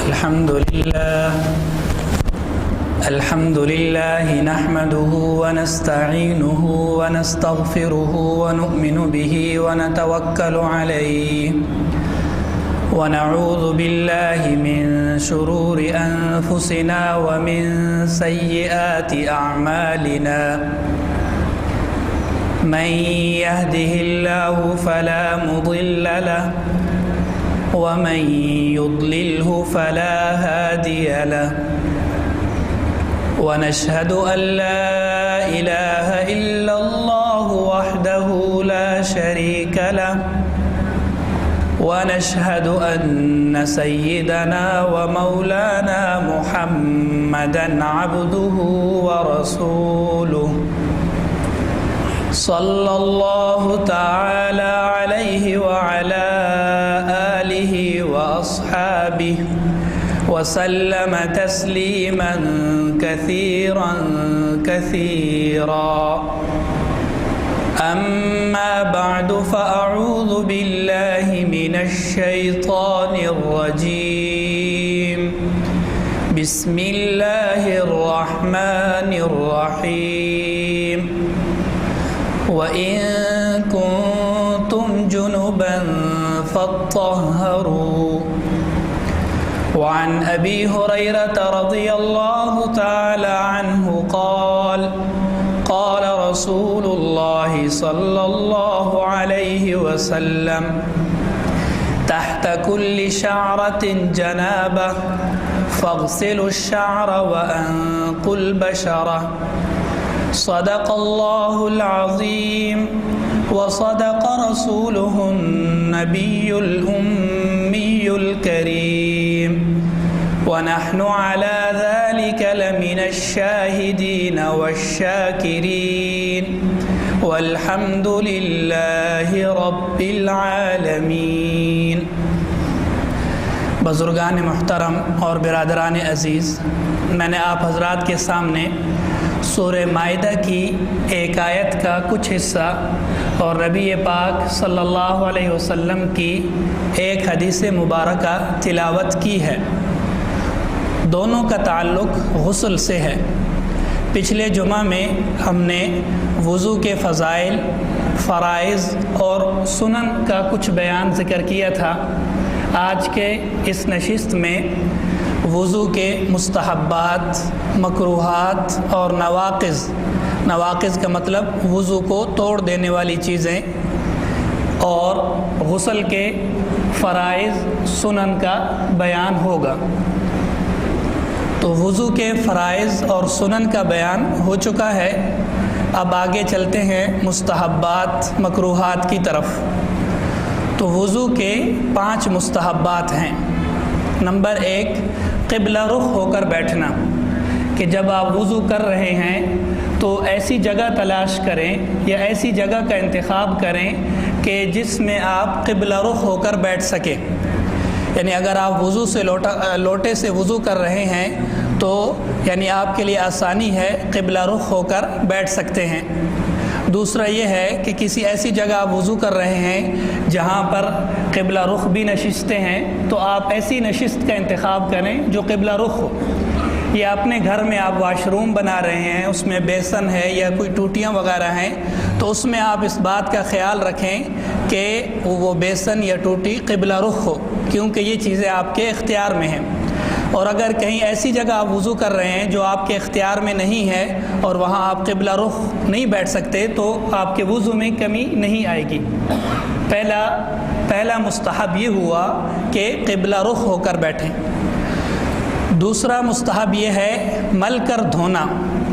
الحمد لله نحمده ونستعينه ونستغفره ونؤمن به ونتوكل عليه ونعوذ بالله من شرور أنفسنا ومن سيئات أعمالنا من يهده الله فلا مضل له ومن يضلله فلا هادي له ونشهد أن لا إله إلا الله وحده لا شريك له ونشهد أن سيدنا ومولانا محمدًا عبده ورسوله صلى الله تعالى عليه وعلى آله وأصحابه وسلم تسليما كثيرا كثيرا. أما بعد فأعوذ بالله من الشيطان الرجيم. بسم الله الرحمن الرحيم. وإن كنتم جنبا فاطهروا. وعن أبي هريرة رضي الله تعالى عنه قال قال رسول الله صلى الله عليه وسلم تحت كل شعرة جنابة فاغسلوا الشعر وأنقوا البشرة. صدق الله العظيم وصدق رسوله النبي الأمي الكريم ونحن على ذلك لمن الشاهدين والشاكرين والحمد لله رب العالمين. بزرگان محترم اور برادران عزیز، میں نے آپ حضرات کے سامنے سورہ مائدہ کی ایک آیت کا کچھ حصہ اور نبی پاک صلی اللہ علیہ وسلم کی ایک حدیث مبارکہ تلاوت کی ہے. دونوں کا تعلق غسل سے ہے. پچھلے جمعہ میں ہم نے وضو کے فضائل، فرائض اور سنن کا کچھ بیان ذکر کیا تھا. آج کے اس نشست میں وضو کے مستحبات، مکروہات اور نواقض کا مطلب وضو کو توڑ دینے والی چیزیں، اور غسل کے فرائض، سنن کا بیان ہوگا. تو وضو کے فرائض اور سنن کا بیان ہو چکا ہے. اب آگے چلتے ہیں مستحبات، مکروہات کی طرف. تو وضو کے 5 مستحبات ہیں. نمبر 1، قبلہ رخ ہو کر بیٹھنا، کہ جب آپ وضو کر رہے ہیں تو ایسی جگہ تلاش کریں یا ایسی جگہ کا انتخاب کریں کہ جس میں آپ قبلہ رخ ہو کر بیٹھ سکیں. یعنی اگر آپ وضو سے لوٹے سے وضو کر رہے ہیں تو یعنی آپ کے لیے آسانی ہے، قبلہ رخ ہو کر بیٹھ سکتے ہیں. دوسرا یہ ہے کہ کسی ایسی جگہ آپ وضو کر رہے ہیں جہاں پر قبلہ رخ بھی نشستیں ہیں تو آپ ایسی نشست کا انتخاب کریں جو قبلہ رخ ہو. یا اپنے گھر میں آپ واش روم بنا رہے ہیں، اس میں بیسن ہے یا کوئی ٹوٹیاں وغیرہ ہیں، تو اس میں آپ اس بات کا خیال رکھیں کہ وہ بیسن یا ٹوٹی قبلہ رخ ہو، کیونکہ یہ چیزیں آپ کے اختیار میں ہیں. اور اگر کہیں ایسی جگہ آپ وضو کر رہے ہیں جو آپ کے اختیار میں نہیں ہے اور وہاں آپ قبلہ رخ نہیں بیٹھ سکتے تو آپ کے وضو میں کمی نہیں آئے گی. پہلا مستحب یہ ہوا کہ قبلہ رخ ہو کر بیٹھیں. دوسرا مستحب یہ ہے مل کر دھونا،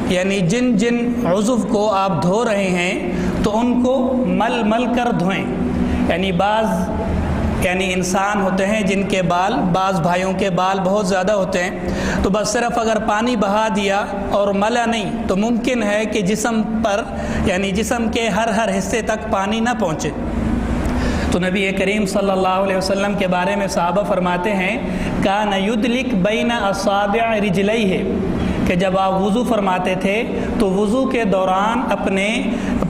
یعنی جن عضو کو آپ دھو رہے ہیں تو ان کو مل کر دھوئیں. یعنی انسان ہوتے ہیں جن کے بعض بھائیوں کے بال بہت زیادہ ہوتے ہیں، تو بس صرف اگر پانی بہا دیا اور ملا نہیں تو ممکن ہے کہ جسم پر یعنی جسم کے ہر حصے تک پانی نہ پہنچے. تو نبی کریم صلی اللہ علیہ وسلم کے بارے میں صحابہ فرماتے ہیں کان یدلک بین اصابع رجلیہ، کہ جب آپ وضو فرماتے تھے تو وضو کے دوران اپنے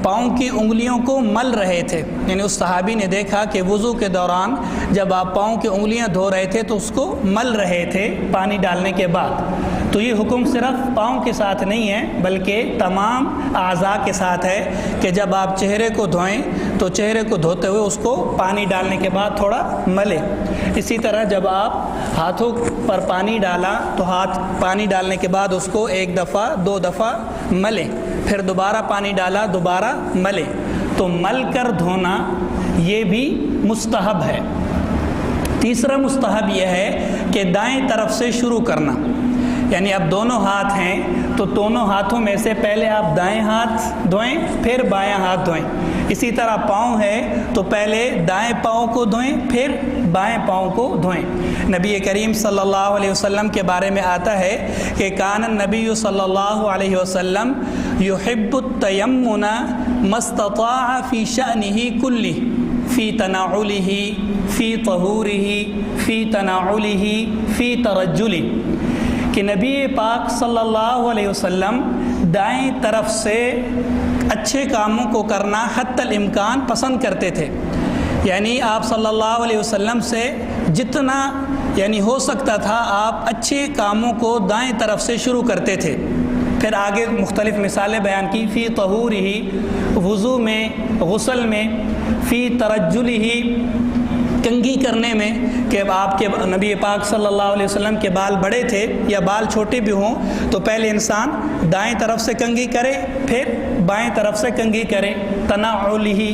پاؤں کی انگلیوں کو مل رہے تھے، یعنی اس صحابی نے دیکھا کہ وضو کے دوران جب آپ پاؤں کی انگلیاں دھو رہے تھے تو اس کو مل رہے تھے پانی ڈالنے کے بعد۔ تو یہ حکم صرف پاؤں کے ساتھ نہیں ہے بلکہ تمام اعضاء کے ساتھ ہے کہ جب آپ چہرے کو دھوئیں تو چہرے کو دھوتے ہوئے اس کو پانی ڈالنے کے بعد تھوڑا ملیں۔ اسی طرح جب آپ ہاتھوں پر پانی ڈالا تو ہاتھ پانی ڈالنے کے بعد اس کو 1 دفعہ 2 دفعہ ملیں، پھر دوبارہ پانی ڈالا دوبارہ ملیں۔ تو مل کر دھونا یہ بھی مستحب ہے۔ تیسرا مستحب یہ ہے کہ دائیں طرف سے شروع کرنا، یعنی اب دونوں ہاتھ ہیں تو دونوں ہاتھوں میں سے پہلے آپ دائیں ہاتھ دھوئیں پھر بایاں ہاتھ دھوئیں۔ اسی طرح پاؤں ہے تو پہلے دائیں پاؤں کو دھوئیں پھر بائیں پاؤں کو دھوئیں۔ نبی کریم صلی اللہ علیہ وسلم کے بارے میں آتا ہے کہ کان النبی صلی اللہ علیہ وسلم یحب التیمن ما استطاع فی شأنہ کلہ، فی تناعلہ، فی طہورہ، فی تناعلہ، فی ترجلہ، کہ نبی پاک صلی اللہ علیہ وسلم دائیں طرف سے اچھے کاموں کو کرنا حتی الامکان پسند کرتے تھے، یعنی آپ صلی اللہ علیہ وسلم سے جتنا یعنی ہو سکتا تھا آپ اچھے کاموں کو دائیں طرف سے شروع کرتے تھے۔ پھر آگے مختلف مثالیں بیان کی، فی طہورہ، وضو میں، غسل میں، فی ترجلہ، کنگھی کرنے میں، کہ آپ کے نبی پاک صلی اللہ علیہ وسلم کے بال بڑے تھے یا بال چھوٹے بھی ہوں تو پہلے انسان دائیں طرف سے کنگھی کرے پھر بائیں طرف سے کنگھی کرے۔ تناعلہ،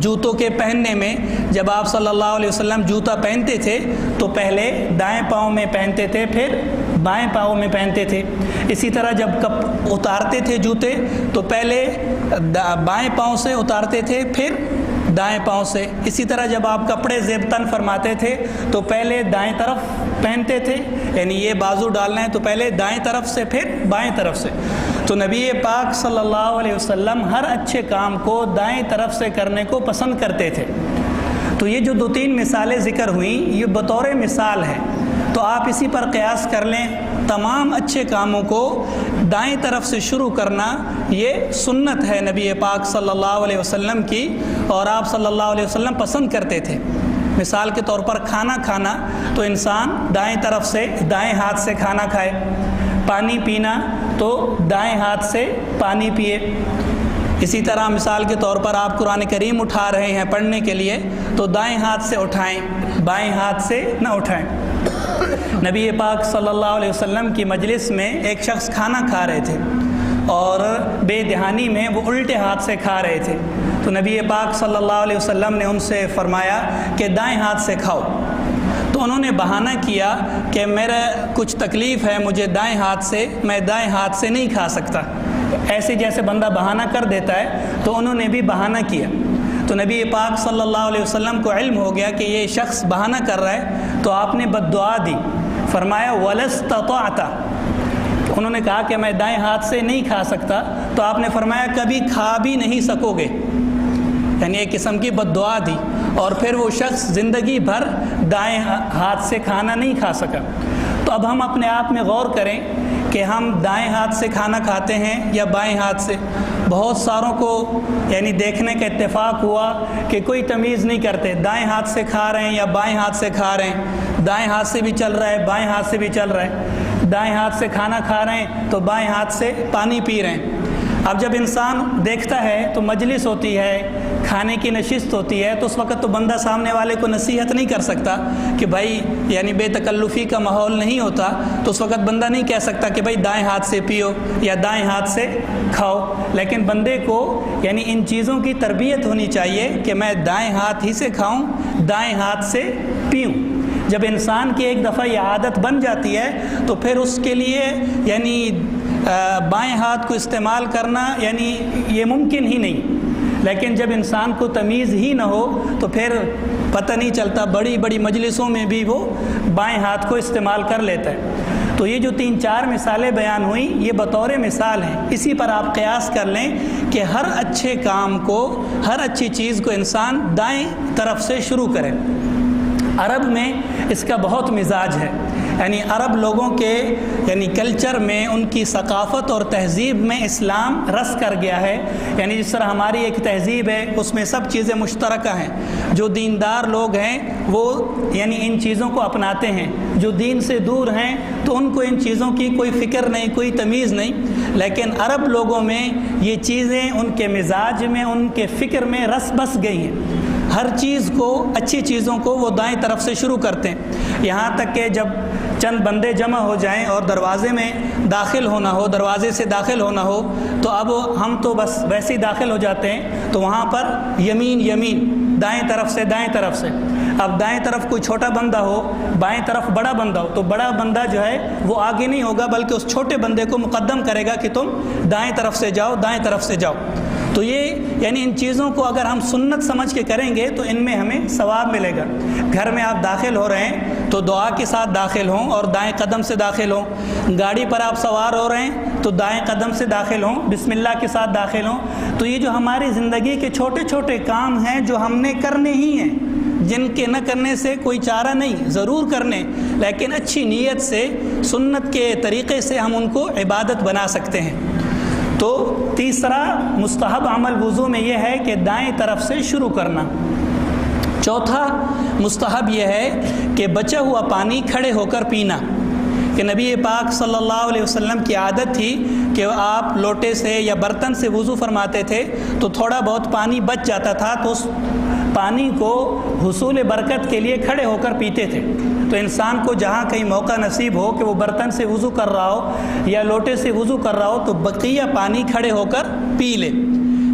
جوتوں کے پہننے میں، جب آپ صلی اللہ علیہ وسلم جوتا پہنتے تھے تو پہلے دائیں پاؤں میں پہنتے تھے پھر بائیں پاؤں میں پہنتے تھے۔ اسی طرح جب اتارتے تھے جوتے تو پہلے بائیں پاؤں سے اتارتے تھے پھر دائیں پاؤں سے۔ اسی طرح جب آپ کپڑے زیب تن فرماتے تھے تو پہلے دائیں طرف پہنتے تھے، یعنی یہ بازو ڈالنا ہے تو پہلے دائیں طرف سے پھر بائیں طرف سے۔ تو نبی پاک صلی اللہ علیہ وسلم ہر اچھے کام کو دائیں طرف سے کرنے کو پسند کرتے تھے۔ تو یہ جو 2-3 مثالیں ذکر ہوئیں یہ بطور مثال ہے، تو آپ اسی پر قیاس کر لیں۔ تمام اچھے کاموں کو دائیں طرف سے شروع کرنا یہ سنت ہے نبی پاک صلی اللہ علیہ وسلم کی، اور آپ صلی اللہ علیہ وسلم پسند کرتے تھے۔ مثال کے طور پر کھانا کھانا تو انسان دائیں طرف سے دائیں ہاتھ سے کھانا کھائے، پانی پینا تو دائیں ہاتھ سے پانی پیے۔ اسی طرح مثال کے طور پر آپ قرآن کریم اٹھا رہے ہیں پڑھنے کے لیے تو دائیں ہاتھ سے اٹھائیں، بائیں ہاتھ سے نہ اٹھائیں۔ نبی پاک صلی اللہ علیہ وسلم کی مجلس میں ایک شخص کھانا کھا رہے تھے اور بے دہانی میں وہ الٹے ہاتھ سے کھا رہے تھے، تو نبی پاک صلی اللہ علیہ وسلم نے ان سے فرمایا کہ دائیں ہاتھ سے کھاؤ۔ تو انہوں نے بہانہ کیا کہ میرا کچھ تکلیف ہے مجھے دائیں ہاتھ سے، میں دائیں ہاتھ سے نہیں کھا سکتا، ایسے جیسے بندہ بہانہ کر دیتا ہے تو انہوں نے بھی بہانہ کیا۔ تو نبی پاک صلی اللہ علیہ وسلم کو علم ہو گیا کہ یہ شخص بہانہ کر رہا ہے، تو آپ نے بد دعا دی، فرمایا وَلَا اسْتَطَعْتَ، انہوں نے کہا کہ میں دائیں ہاتھ سے نہیں کھا سکتا، تو آپ نے فرمایا کبھی کھا بھی نہیں سکو گے، یعنی ایک قسم کی بد دعا دی، اور پھر وہ شخص زندگی بھر دائیں ہاتھ سے کھانا نہیں کھا سکا۔ تو اب ہم اپنے آپ میں غور کریں کہ ہم دائیں ہاتھ سے کھانا کھاتے ہیں یا بائیں ہاتھ سے۔ بہت ساروں کو یعنی دیکھنے کا اتفاق ہوا کہ کوئی تمیز نہیں کرتے، دائیں ہاتھ سے کھا رہے ہیں یا بائیں ہاتھ سے کھا رہے ہیں، دائیں ہاتھ سے بھی چل رہا ہے بائیں ہاتھ سے بھی چل رہا ہے، دائیں ہاتھ سے کھانا کھا رہے ہیں تو بائیں ہاتھ سے پانی پی رہے ہیں۔ اب جب انسان دیکھتا ہے تو مجلس ہوتی ہے، کھانے کی نشست ہوتی ہے، تو اس وقت تو بندہ سامنے والے کو نصیحت نہیں کر سکتا کہ بھائی یعنی بے تکلفی کا ماحول نہیں ہوتا، تو اس وقت بندہ نہیں کہہ سکتا کہ بھائی دائیں ہاتھ سے پیو یا دائیں ہاتھ سے کھاؤ، لیکن بندے کو یعنی ان چیزوں کی تربیت ہونی چاہیے کہ میں دائیں ہاتھ ہی سے کھاؤں، دائیں ہاتھ سے پیوں۔ جب انسان کی ایک دفعہ یہ عادت بن جاتی ہے تو پھر اس کے لیے یعنی بائیں ہاتھ کو استعمال کرنا یعنی یہ ممکن ہی نہیں۔ لیکن جب انسان کو تمیز ہی نہ ہو تو پھر پتہ نہیں چلتا، بڑی بڑی مجلسوں میں بھی وہ بائیں ہاتھ کو استعمال کر لیتا ہے۔ تو یہ جو 3-4 مثالیں بیان ہوئیں یہ بطور مثال ہیں، اسی پر آپ قیاس کر لیں کہ ہر اچھے کام کو، ہر اچھی چیز کو انسان دائیں طرف سے شروع کرے۔ عرب میں اس کا بہت مزاج ہے یعنی عرب لوگوں کے یعنی کلچر میں، ان کی ثقافت اور تہذیب میں اسلام رس کر گیا ہے. یعنی جس طرح ہماری ایک تہذیب ہے اس میں سب چیزیں مشترکہ ہیں. جو دیندار لوگ ہیں وہ یعنی ان چیزوں کو اپناتے ہیں، جو دین سے دور ہیں تو ان کو ان چیزوں کی کوئی فکر نہیں، کوئی تمیز نہیں. لیکن عرب لوگوں میں یہ چیزیں ان کے مزاج میں، ان کے فکر میں رس بس گئی ہیں. ہر چیز کو، اچھی چیزوں کو وہ دائیں طرف سے شروع کرتے ہیں. یہاں تک کہ جب چند بندے جمع ہو جائیں اور دروازے میں داخل ہونا ہو، دروازے سے داخل ہونا ہو، تو اب ہم تو بس ویسے ہی داخل ہو جاتے ہیں. تو وہاں پر یمین یمین، دائیں طرف سے دائیں طرف سے. اب دائیں طرف کوئی چھوٹا بندہ ہو، بائیں طرف بڑا بندہ ہو، تو بڑا بندہ جو ہے وہ آگے نہیں ہوگا بلکہ اس چھوٹے بندے کو مقدم کرے گا کہ تم دائیں طرف سے جاؤ، دائیں طرف سے جاؤ. تو یہ یعنی ان چیزوں کو اگر ہم سنت سمجھ کے کریں گے تو ان میں ہمیں ثواب ملے گا. گھر میں آپ داخل ہو رہے ہیں تو دعا کے ساتھ داخل ہوں اور دائیں قدم سے داخل ہوں. گاڑی پر آپ سوار ہو رہے ہیں تو دائیں قدم سے داخل ہوں، بسم اللہ کے ساتھ داخل ہوں. تو یہ جو ہماری زندگی کے چھوٹے چھوٹے کام ہیں جو ہم نے کرنے ہی ہیں، جن کے نہ کرنے سے کوئی چارہ نہیں، ضرور کرنے، لیکن اچھی نیت سے، سنت کے طریقے سے ہم ان کو عبادت بنا سکتے ہیں. تو تیسرا مستحب عمل وضو میں یہ ہے کہ دائیں طرف سے شروع کرنا. چوتھا مستحب یہ ہے کہ بچا ہوا پانی کھڑے ہو کر پینا. کہ نبی پاک صلی اللہ علیہ وسلم کی عادت تھی کہ آپ لوٹے سے یا برتن سے وضو فرماتے تھے تو تھوڑا بہت پانی بچ جاتا تھا تو اس پانی کو حصول برکت کے لیے کھڑے ہو کر پیتے تھے. تو انسان کو جہاں کہیں موقع نصیب ہو کہ وہ برتن سے وضو کر رہا ہو یا لوٹے سے وضو کر رہا ہو تو بقیہ پانی کھڑے ہو کر پی لے،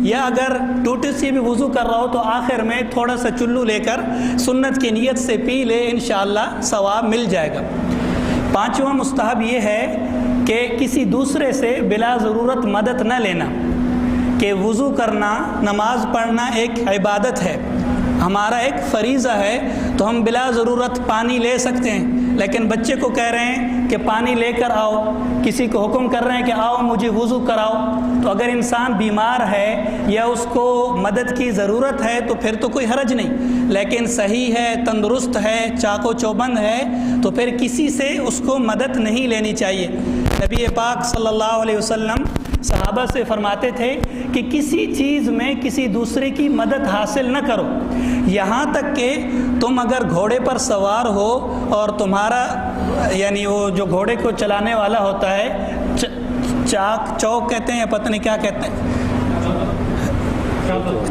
یا اگر ٹوٹے سے بھی وضو کر رہا ہو تو آخر میں تھوڑا سا چلو لے کر سنت کی نیت سے پی لے، انشاءاللہ ثواب مل جائے گا. پانچواں مستحب یہ ہے کہ کسی دوسرے سے بلا ضرورت مدد نہ لینا. کہ وضو کرنا، نماز پڑھنا ایک عبادت ہے، ہمارا ایک فریضہ ہے، تو ہم بلا ضرورت پانی لے سکتے ہیں. لیکن بچے کو کہہ رہے ہیں کہ پانی لے کر آؤ، کسی کو حکم کر رہے ہیں کہ آؤ مجھے وضو کراؤ، تو اگر انسان بیمار ہے یا اس کو مدد کی ضرورت ہے تو پھر تو کوئی حرج نہیں. لیکن صحیح ہے، تندرست ہے، چاق و چوبند ہے، تو پھر کسی سے اس کو مدد نہیں لینی چاہیے. نبی پاک صلی اللہ علیہ وسلم صحابہ سے فرماتے تھے کہ کسی چیز میں کسی دوسرے کی مدد حاصل نہ کرو، یہاں تک کہ تم اگر گھوڑے پر سوار ہو اور تمہارا یعنی وہ جو گھوڑے کو چلانے والا ہوتا ہے چوک کہتے ہیں یا پتہ نہیں کیا کہتے ہیں،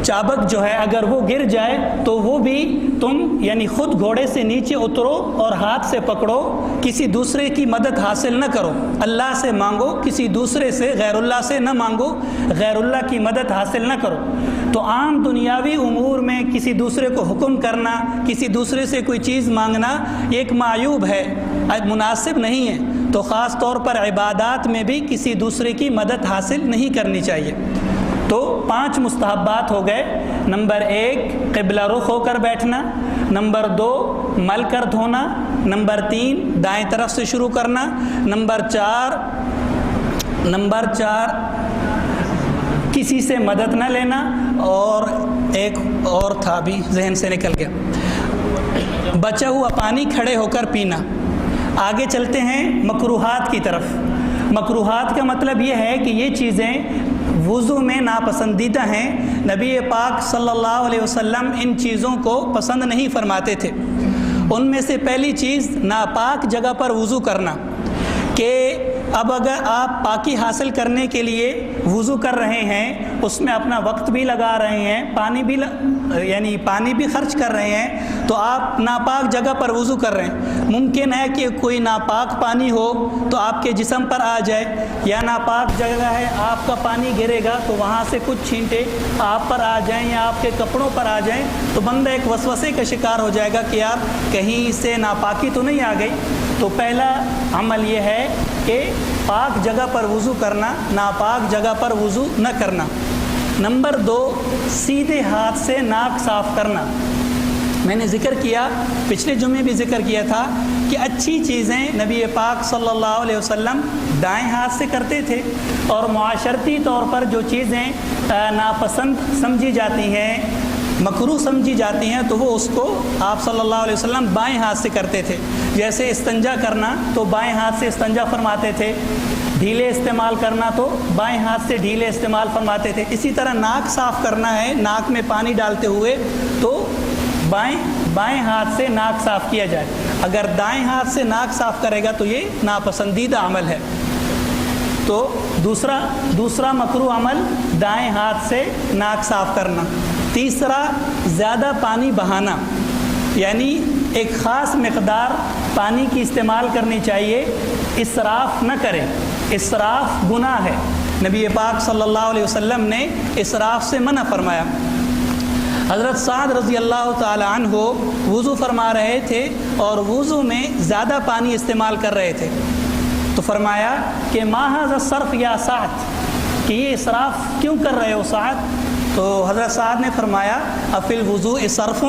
چابک جو ہے، اگر وہ گر جائے تو وہ بھی تم یعنی خود گھوڑے سے نیچے اترو اور ہاتھ سے پکڑو، کسی دوسرے کی مدد حاصل نہ کرو. اللہ سے مانگو، کسی دوسرے سے، غیر اللہ سے نہ مانگو، غیر اللہ کی مدد حاصل نہ کرو. تو عام دنیاوی امور میں کسی دوسرے کو حکم کرنا، کسی دوسرے سے کوئی چیز مانگنا ایک معیوب ہے، مناسب نہیں ہے. تو خاص طور پر عبادات میں بھی کسی دوسرے کی مدد حاصل نہیں کرنی چاہیے. تو 5 مستحبات ہو گئے. نمبر 1 قبلہ رخ ہو کر بیٹھنا، نمبر 2 مل کر دھونا، نمبر 3 دائیں طرف سے شروع کرنا، نمبر 4 کسی سے مدد نہ لینا، اور ایک اور تھا بھی ذہن سے نکل گیا، بچا ہوا پانی کھڑے ہو کر پینا. آگے چلتے ہیں مکروہات کی طرف. مکروہات کا مطلب یہ ہے کہ یہ چیزیں وضو میں ناپسندیدہ ہیں. نبی پاک صلی اللہ علیہ وسلم ان چیزوں کو پسند نہیں فرماتے تھے. ان میں سے پہلی چیز ناپاک جگہ پر وضو کرنا. کہ اب اگر آپ پاکی حاصل کرنے کے لیے وضو کر رہے ہیں، اس میں اپنا وقت بھی لگا رہے ہیں، پانی بھی خرچ کر رہے ہیں، تو آپ ناپاک جگہ پر وضو کر رہے ہیں. ممکن ہے کہ کوئی ناپاک پانی ہو تو آپ کے جسم پر آ جائے، یا ناپاک جگہ ہے آپ کا پانی گرے گا تو وہاں سے کچھ چھینٹے آپ پر آ جائیں یا آپ کے کپڑوں پر آ جائیں، تو بندہ ایک وسوسے کا شکار ہو جائے گا کہ یار کہیں سے ناپاکی تو نہیں آ گئی. تو پہلا عمل یہ ہے کہ پاک جگہ پر وضو کرنا، ناپاک جگہ پر وضو نہ کرنا. نمبر 2 سیدھے ہاتھ سے ناک صاف کرنا. میں نے ذکر کیا، پچھلے جمعے بھی ذکر کیا تھا کہ اچھی چیزیں نبی پاک صلی اللہ علیہ وسلم دائیں ہاتھ سے کرتے تھے، اور معاشرتی طور پر جو چیزیں ناپسند سمجھی جاتی ہیں مکروہ سمجھی جاتی ہیں تو وہ اس کو آپ صلی اللہ علیہ وسلم بائیں ہاتھ سے کرتے تھے. جیسے استنجا کرنا تو بائیں ہاتھ سے استنجا فرماتے تھے، ڈھیلے استعمال کرنا تو بائیں ہاتھ سے ڈھیلے استعمال فرماتے تھے. اسی طرح ناک صاف کرنا ہے، ناک میں پانی ڈالتے ہوئے تو بائیں ہاتھ سے ناک صاف کیا جائے. اگر دائیں ہاتھ سے ناک صاف کرے گا تو یہ ناپسندیدہ عمل ہے. تو دوسرا مکروہ عمل دائیں ہاتھ سے ناک صاف کرنا. تیسرا زیادہ پانی بہانا، یعنی ایک خاص مقدار پانی کی استعمال کرنی چاہیے، اسراف نہ کرے. اسراف گناہ ہے. نبی پاک صلی اللہ علیہ وسلم نے اسراف سے منع فرمایا. حضرت سعد رضی اللہ تعالی عنہ وضو فرما رہے تھے اور وضو میں زیادہ پانی استعمال کر رہے تھے، تو فرمایا کہ ما ھذا الصرف یا سعد، کہ یہ اسراف کیوں کر رہے ہو سعد؟ تو حضرت سعد نے فرمایا افی الوضوء صرف،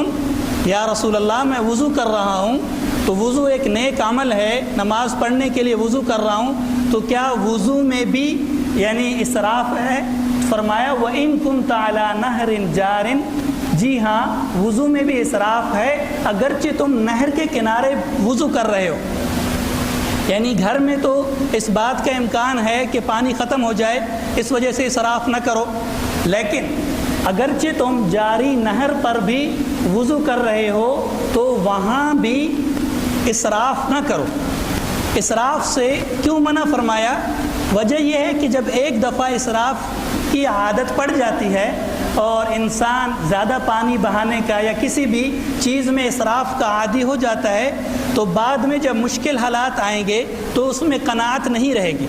یا رسول اللہ میں وضو کر رہا ہوں، تو وضو ایک نیک عمل ہے، نماز پڑھنے کے لیے وضو کر رہا ہوں، تو کیا وضو میں بھی یعنی اسراف ہے؟ فرمایا وَإِن كُنْتَ عَلَى نَهْرٍ جَارٍ، جی ہاں وضو میں بھی اسراف ہے اگرچہ تم نہر کے کنارے وضو کر رہے ہو. یعنی گھر میں تو اس بات کا امکان ہے کہ پانی ختم ہو جائے، اس وجہ سے اسراف نہ کرو، لیکن اگرچہ تم جاری نہر پر بھی وضو کر رہے ہو تو وہاں بھی اسراف نہ کرو. اسراف سے کیوں منع فرمایا؟ وجہ یہ ہے کہ جب ایک دفعہ اسراف کی عادت پڑ جاتی ہے اور انسان زیادہ پانی بہانے کا یا کسی بھی چیز میں اسراف کا عادی ہو جاتا ہے تو بعد میں جب مشکل حالات آئیں گے تو اس میں قناعت نہیں رہے گی.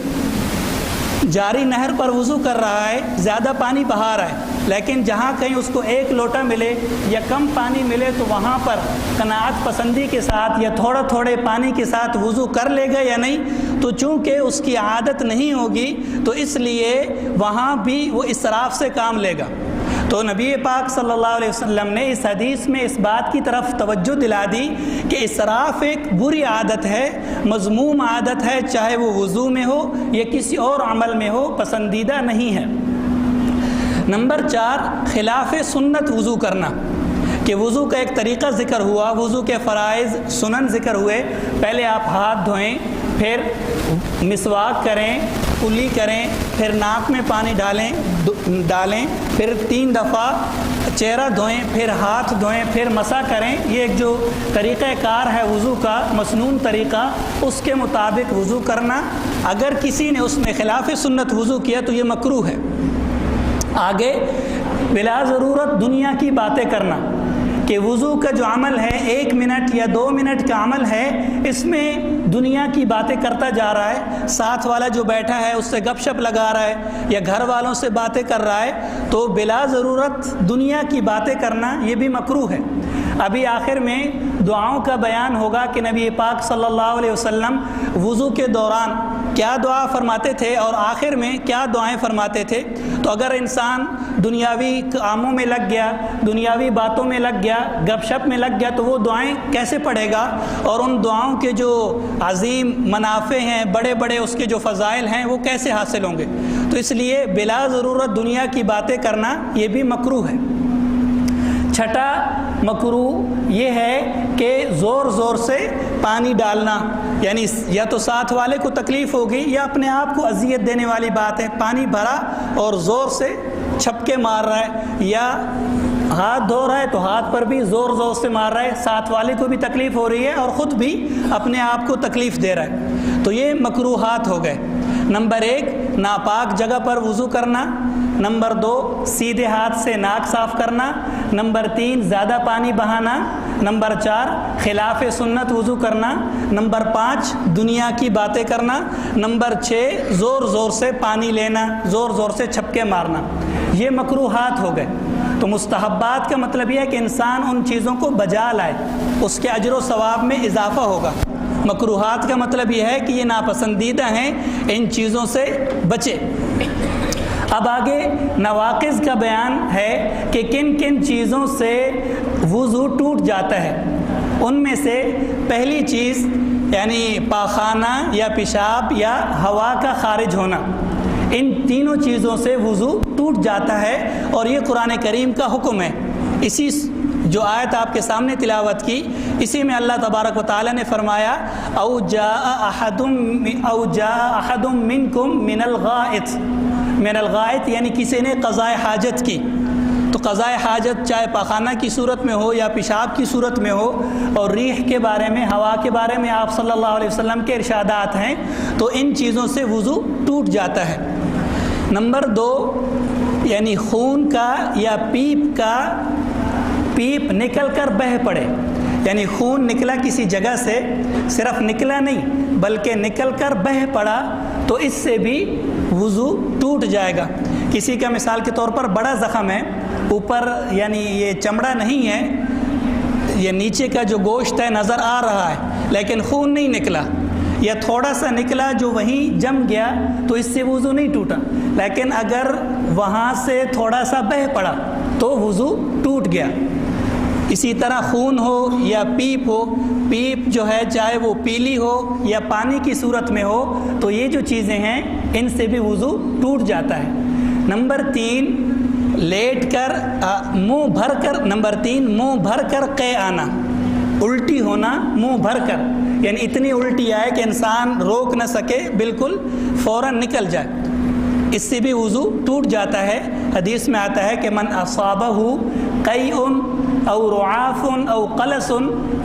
جاری نہر پر وضو کر رہا ہے، زیادہ پانی بہا رہا ہے، لیکن جہاں کہیں اس کو ایک لوٹا ملے یا کم پانی ملے تو وہاں پر قناعت پسندی کے ساتھ یا تھوڑے پانی کے ساتھ وضو کر لے گا یا نہیں؟ تو چونکہ اس کی عادت نہیں ہوگی تو اس لیے وہاں بھی وہ اسراف سے کام لے گا. تو نبی پاک صلی اللہ علیہ وسلم نے اس حدیث میں اس بات کی طرف توجہ دلا دی کہ اسراف ایک بری عادت ہے، مذموم عادت ہے، چاہے وہ وضو میں ہو یا کسی اور عمل میں ہو، پسندیدہ نہیں ہے. نمبر 4 خلاف سنت وضو کرنا، کہ وضو کا ایک طریقہ ذکر ہوا، وضو کے فرائض سنن ذکر ہوئے. پہلے آپ ہاتھ دھوئیں، پھر مسواک کریں، کلی کریں، پھر ناک میں پانی ڈالیں، پھر 3 دفعہ چہرہ دھوئیں، پھر ہاتھ دھوئیں، پھر مسح کریں. یہ ایک جو طریقہ کار ہے وضو کا، مسنون طریقہ، اس کے مطابق وضو کرنا. اگر کسی نے اس میں خلاف سنت وضو کیا تو یہ مکروہ ہے. آگے بلا ضرورت دنیا کی باتیں کرنا، کہ وضو کا جو عمل ہے 1 منٹ یا 2 منٹ کا عمل ہے، اس میں دنیا کی باتیں کرتا جا رہا ہے، ساتھ والا جو بیٹھا ہے اس سے گپ شپ لگا رہا ہے یا گھر والوں سے باتیں کر رہا ہے، تو بلا ضرورت دنیا کی باتیں کرنا یہ بھی مکروہ ہے. ابھی آخر میں دعاؤں کا بیان ہوگا کہ نبی پاک صلی اللہ علیہ وسلم وضو کے دوران کیا دعا فرماتے تھے اور آخر میں کیا دعائیں فرماتے تھے. تو اگر انسان دنیاوی کاموں میں لگ گیا، دنیاوی باتوں میں لگ گیا، گپ شپ میں لگ گیا، تو وہ دعائیں کیسے پڑھے گا؟ اور ان دعاؤں کے جو عظیم منافع ہیں، بڑے بڑے اس کے جو فضائل ہیں، وہ کیسے حاصل ہوں گے؟ تو اس لیے بلا ضرورت دنیا کی باتیں کرنا یہ بھی مکروہ ہے. چھٹا مکروہ یہ ہے کہ زور سے پانی ڈالنا، یعنی یا تو ساتھ والے کو تکلیف ہوگی یا اپنے آپ کو اذیت دینے والی بات ہے. پانی بھرا اور زور سے چھپکے مار رہا ہے، یا ہاتھ دھو رہا ہے تو ہاتھ پر بھی زور سے مار رہا ہے، ساتھ والے کو بھی تکلیف ہو رہی ہے اور خود بھی اپنے آپ کو تکلیف دے رہا ہے، تو یہ مکروہات ہو گئے. نمبر 1 ناپاک جگہ پر وضو کرنا. نمبر 2 سیدھے ہاتھ سے ناک صاف کرنا. نمبر 3 زیادہ پانی بہانا. نمبر 4 خلاف سنت وضو کرنا. نمبر 5 دنیا کی باتیں کرنا. نمبر 6 زور سے پانی لینا، زور سے چھپکے مارنا. یہ مکروہات ہو گئے. تو مستحبات کا مطلب یہ ہے کہ انسان ان چیزوں کو بجا لائے، اس کے اجر و ثواب میں اضافہ ہوگا. مکروہات کا مطلب یہ ہے کہ یہ ناپسندیدہ ہیں، ان چیزوں سے بچے. اب آگے نواقض کا بیان ہے کہ کن کن چیزوں سے وضو ٹوٹ جاتا ہے. ان میں سے پہلی چیز یعنی پاخانہ یا پیشاب یا ہوا کا خارج ہونا، ان تینوں چیزوں سے وضو ٹوٹ جاتا ہے، اور یہ قرآن کریم کا حکم ہے. اسی جو آیت آپ کے سامنے تلاوت کی، اسی میں اللہ تبارک و تعالیٰ نے فرمایا او جاء احد منکم من الغائط یعنی کسی نے قضاء حاجت کی. تو قضاء حاجت چاہے پاخانہ کی صورت میں ہو یا پیشاب کی صورت میں ہو، اور ریح کے بارے میں، ہوا کے بارے میں آپ صلی اللہ علیہ وسلم کے ارشادات ہیں، تو ان چیزوں سے وضو ٹوٹ جاتا ہے. نمبر 2 یعنی خون کا یا پیپ نکل کر بہہ پڑے، یعنی خون نکلا کسی جگہ سے، صرف نکلا نہیں بلکہ نکل کر بہہ پڑا، تو اس سے بھی وضو ٹوٹ جائے گا. کسی کا مثال کے طور پر بڑا زخم ہے، اوپر یعنی یہ چمڑا نہیں ہے، یہ نیچے کا جو گوشت ہے نظر آ رہا ہے لیکن خون نہیں نکلا، یا تھوڑا سا نکلا جو وہیں جم گیا، تو اس سے وضو نہیں ٹوٹا. لیکن اگر وہاں سے تھوڑا سا بہہ پڑا تو وضو ٹوٹ گیا. اسی طرح خون ہو یا پیپ ہو، پیپ جو ہے چاہے وہ پیلی ہو یا پانی کی صورت میں ہو، تو یہ جو چیزیں ہیں ان سے بھی وضو ٹوٹ جاتا ہے. نمبر 3 لیٹ کر منہ بھر کر، نمبر 3 منہ بھر کر قے آنا، الٹی ہونا منہ بھر کر، یعنی اتنی الٹی آئے کہ انسان روک نہ سکے، بالکل فوراً نکل جائے، اس سے بھی وضو ٹوٹ جاتا ہے. حدیث میں آتا ہے کہ من اصابہ قیء او رعاف او قلس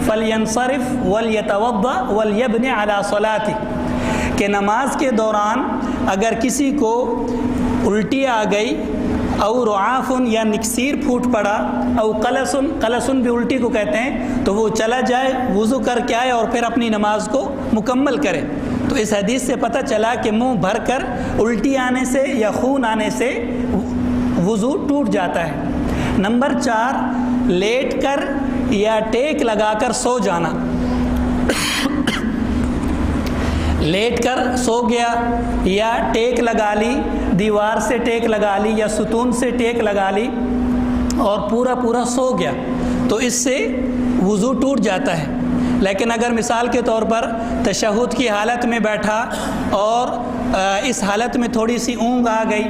فلینصرف ولیتوضأ ولیبنی علی صلاته، کہ نماز کے دوران اگر کسی کو الٹی آ گئی، او رعاف یا نکسیر پھوٹ پڑا، او قلسن بھی الٹی کو کہتے ہیں، تو وہ چلا جائے، وضو کر کے آئے اور پھر اپنی نماز کو مکمل کرے. تو اس حدیث سے پتہ چلا کہ منہ بھر کر الٹی آنے سے یا خون آنے سے وضو ٹوٹ جاتا ہے. نمبر 4 لیٹ کر یا ٹیک لگا کر سو جانا. لیٹ کر سو گیا یا ٹیک لگا لی، دیوار سے ٹیک لگا لی یا ستون سے ٹیک لگا لی اور پورا سو گیا، تو اس سے وضو ٹوٹ جاتا ہے. لیکن اگر مثال کے طور پر تشہد کی حالت میں بیٹھا اور اس حالت میں تھوڑی سی اونگ آ گئی،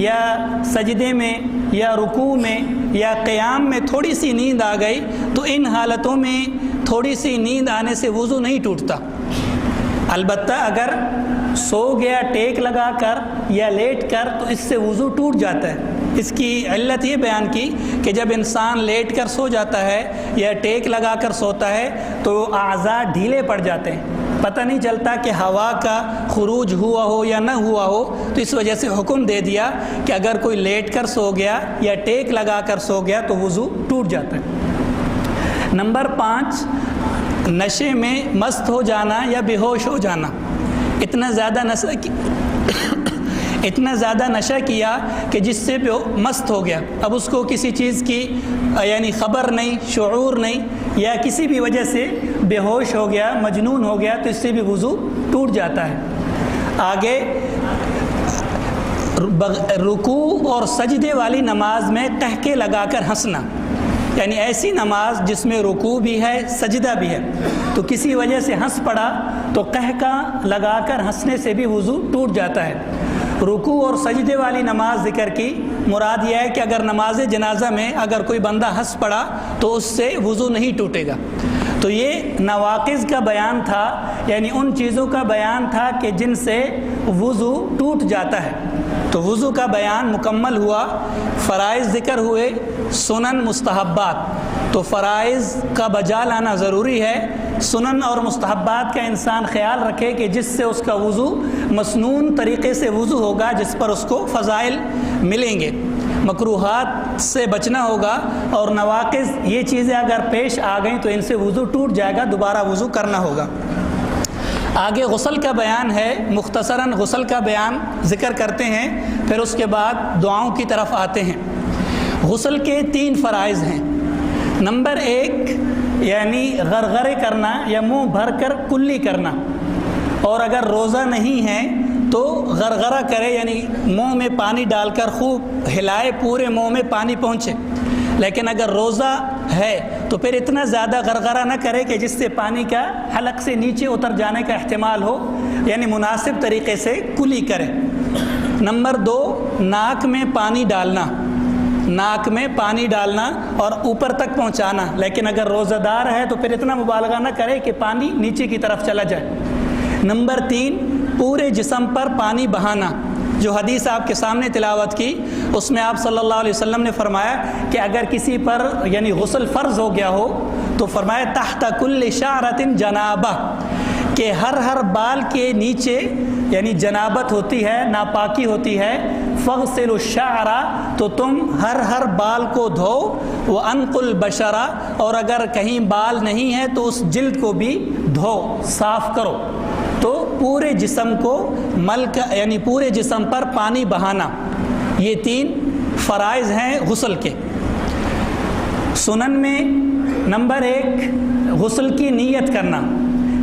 یا سجدے میں یا رکوع میں یا قیام میں تھوڑی سی نیند آ گئی، تو ان حالتوں میں تھوڑی سی نیند آنے سے وضو نہیں ٹوٹتا. البتہ اگر سو گیا ٹیک لگا کر یا لیٹ کر تو اس سے وضو ٹوٹ جاتا ہے. اس کی علت یہ بیان کی کہ جب انسان لیٹ کر سو جاتا ہے یا ٹیک لگا کر سوتا ہے تو اعضاء ڈھیلے پڑ جاتے ہیں، پتہ نہیں چلتا کہ ہوا کا خروج ہوا ہو یا نہ ہوا ہو. تو اس وجہ سے حکم دے دیا کہ اگر کوئی لیٹ کر سو گیا یا ٹیک لگا کر سو گیا تو وضو ٹوٹ جاتا ہے. نمبر 5 نشے میں مست ہو جانا یا بے ہوش ہو جانا. اتنا زیادہ نشہ کیا کہ جس سے مست ہو گیا، اب اس کو کسی چیز کی یعنی خبر نہیں، شعور نہیں، یا کسی بھی وجہ سے بے ہوش ہو گیا، مجنون ہو گیا، تو اس سے بھی وضو ٹوٹ جاتا ہے. آگے رکوع اور سجدے والی نماز میں قہقے لگا کر ہنسنا، یعنی ایسی نماز جس میں رکوع بھی ہے سجدہ بھی ہے، تو کسی وجہ سے ہنس پڑا تو قہقہ لگا کر ہنسنے سے بھی وضو ٹوٹ جاتا ہے. رکوع اور سجدے والی نماز ذکر کی، مراد یہ ہے کہ اگر نماز جنازہ میں اگر کوئی بندہ ہنس پڑا تو اس سے وضو نہیں ٹوٹے گا. تو یہ نواقض کا بیان تھا، یعنی ان چیزوں کا بیان تھا کہ جن سے وضو ٹوٹ جاتا ہے. تو وضو کا بیان مکمل ہوا. فرائض ذکر ہوئے، سنن مستحبات. تو فرائض کا بجا لانا ضروری ہے. سنن اور مستحبات کا انسان خیال رکھے کہ جس سے اس کا وضو مسنون طریقے سے وضو ہوگا، جس پر اس کو فضائل ملیں گے. مکروہات سے بچنا ہوگا، اور نواقض یہ چیزیں اگر پیش آ گئیں تو ان سے وضو ٹوٹ جائے گا، دوبارہ وضو کرنا ہوگا. آگے غسل کا بیان ہے، مختصراً غسل کا بیان ذکر کرتے ہیں، پھر اس کے بعد دعاؤں کی طرف آتے ہیں. غسل کے 3 فرائض ہیں. نمبر 1 یعنی غرغرے کرنا یا منہ بھر کر کلی کرنا، اور اگر روزہ نہیں ہے تو غرغرہ کرے، یعنی منہ میں پانی ڈال کر خوب ہلائے، پورے منہ میں پانی پہنچے. لیکن اگر روزہ ہے تو پھر اتنا زیادہ غرغرہ نہ کرے کہ جس سے پانی کا حلق سے نیچے اتر جانے کا احتمال ہو، یعنی مناسب طریقے سے کلی کرے. نمبر 2 ناک میں پانی ڈالنا. ناک میں پانی ڈالنا اور اوپر تک پہنچانا، لیکن اگر روزہ دار ہے تو پھر اتنا مبالغہ نہ کرے کہ پانی نیچے کی طرف چلا جائے۔ نمبر 3، پورے جسم پر پانی بہانا۔ جو حدیث آپ کے سامنے تلاوت کی اس میں آپ صلی اللہ علیہ وسلم نے فرمایا کہ اگر کسی پر یعنی غسل فرض ہو گیا ہو تو فرمایا تحت کل شعرۃ جنابہ، کہ ہر بال کے نیچے یعنی جنابت ہوتی ہے، ناپاکی ہوتی ہے، فغسلوا الشعر، تو تم ہر بال کو دھو، وانقوا البشر، اور اگر کہیں بال نہیں ہے تو اس جلد کو بھی دھو، صاف کرو۔ تو پورے جسم کو یعنی پورے جسم پر پانی بہانا، یہ 3 فرائض ہیں غسل کے۔ سنن میں نمبر 1 غسل کی نیت کرنا،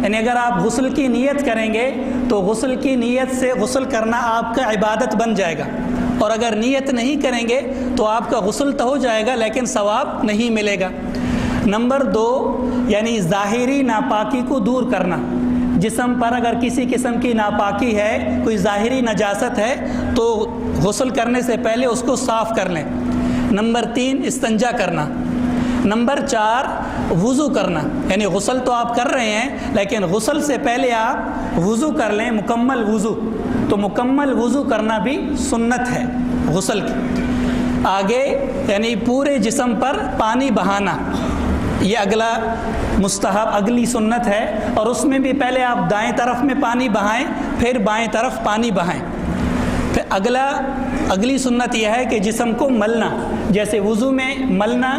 یعنی اگر آپ غسل کی نیت کریں گے تو غسل کی نیت سے غسل کرنا آپ کا عبادت بن جائے گا، اور اگر نیت نہیں کریں گے تو آپ کا غسل تو ہو جائے گا لیکن ثواب نہیں ملے گا۔ نمبر 2 یعنی ظاہری ناپاکی کو دور کرنا، جسم پر اگر کسی قسم کی ناپاکی ہے، کوئی ظاہری نجاست ہے تو غسل کرنے سے پہلے اس کو صاف کر لیں۔ نمبر 3 استنجا کرنا۔ نمبر 4 وضو کرنا، یعنی غسل تو آپ کر رہے ہیں لیکن غسل سے پہلے آپ وضو کر لیں، مکمل وضو۔ تو مکمل وضو کرنا بھی سنت ہے غسل کی۔ آگے یعنی پورے جسم پر پانی بہانا، یہ اگلی سنت ہے، اور اس میں بھی پہلے آپ دائیں طرف میں پانی بہائیں پھر بائیں طرف پانی بہائیں۔ پھر اگلی سنت یہ ہے کہ جسم کو ملنا، جیسے وضو میں ملنا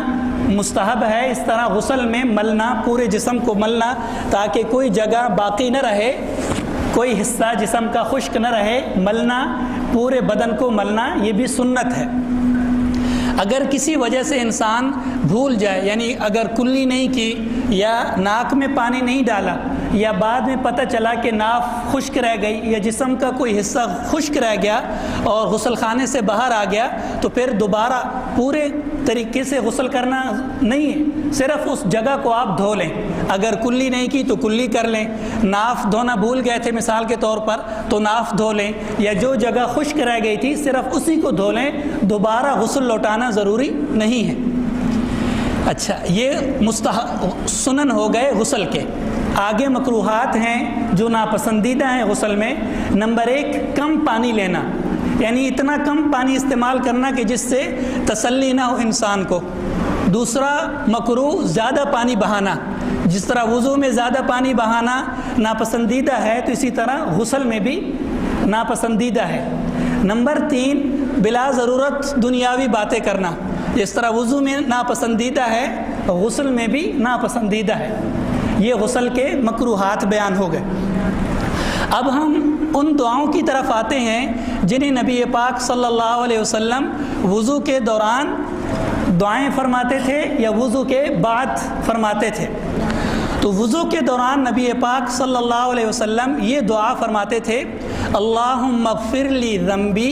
مستحب ہے، اس طرح غسل میں ملنا، پورے جسم کو ملنا تاکہ کوئی جگہ باقی نہ رہے، کوئی حصہ جسم کا خشک نہ رہے، ملنا، پورے بدن کو ملنا، یہ بھی سنت ہے۔ اگر کسی وجہ سے انسان بھول جائے، یعنی اگر کلی نہیں کی یا ناک میں پانی نہیں ڈالا یا بعد میں پتہ چلا کہ ناف خشک رہ گئی یا جسم کا کوئی حصہ خشک رہ گیا اور غسل خانے سے باہر آ گیا، تو پھر دوبارہ پورے طریقے سے غسل کرنا نہیں ہے، صرف اس جگہ کو آپ دھو لیں۔ اگر کلی نہیں کی تو کلی کر لیں، ناف دھونا بھول گئے تھے مثال کے طور پر تو ناف دھو لیں، یا جو جگہ خشک رہ گئی تھی صرف اسی کو دھو لیں، دوبارہ غسل لوٹانا ضروری نہیں ہے۔ اچھا، یہ سنن ہو گئے غسل کے۔ آگے مکروہات ہیں جو ناپسندیدہ ہیں غسل میں۔ نمبر 1 کم پانی لینا، یعنی اتنا کم پانی استعمال کرنا کہ جس سے تسلی نہ ہو انسان کو۔ دوسرا مکروہ زیادہ پانی بہانا، جس طرح وضو میں زیادہ پانی بہانا ناپسندیدہ ہے تو اسی طرح غسل میں بھی ناپسندیدہ ہے۔ نمبر 3 بلا ضرورت دنیاوی باتیں کرنا، جس طرح وضو میں ناپسندیدہ ہے غسل میں بھی ناپسندیدہ ہے۔ یہ غسل کے مکروہات بیان ہو گئے۔ اب ہم ان دعاؤں کی طرف آتے ہیں جنہیں نبی پاک صلی اللہ علیہ وسلم وضو کے دوران دعائیں فرماتے تھے یا وضو کے بعد فرماتے تھے۔ تو وضو کے دوران نبی پاک صلی اللہ علیہ وسلم یہ دعا فرماتے تھے، اللہم اغفر لی ذنبی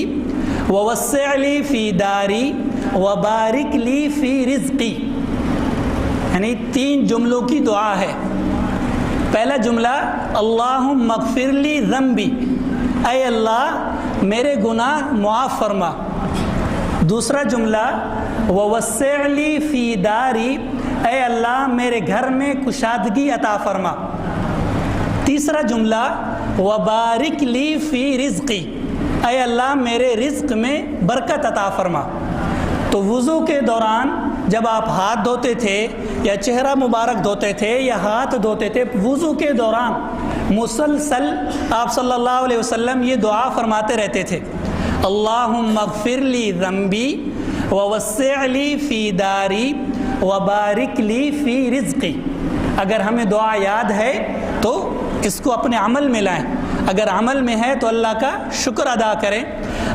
ووسع لی فی داری وبارک لی فی رزقی، یعنی 3 جملوں کی دعا ہے۔ پہلا جملہ اللہم اغفر لی ذنبی، اے اللہ میرے گناہ معاف فرما۔ دوسرا جملہ ووسع لی فی داری، اے اللہ میرے گھر میں کشادگی عطا فرما۔ تیسرا جملہ وبارک لی فی رزقی، اے اللہ میرے رزق میں برکت عطا فرما۔ تو وضو کے دوران جب آپ ہاتھ دھوتے تھے یا چہرہ مبارک دھوتے تھے یا ہاتھ دھوتے تھے، وضو کے دوران مسلسل آپ صلی اللہ علیہ وسلم یہ دعا فرماتے رہتے تھے، اللہم اغفر لی ذنبی ووسع لی فی داری وبارک لی فی رزقی۔ اگر ہمیں دعا یاد ہے تو اس کو اپنے عمل میں لائیں، اگر عمل میں ہے تو اللہ کا شکر ادا کریں۔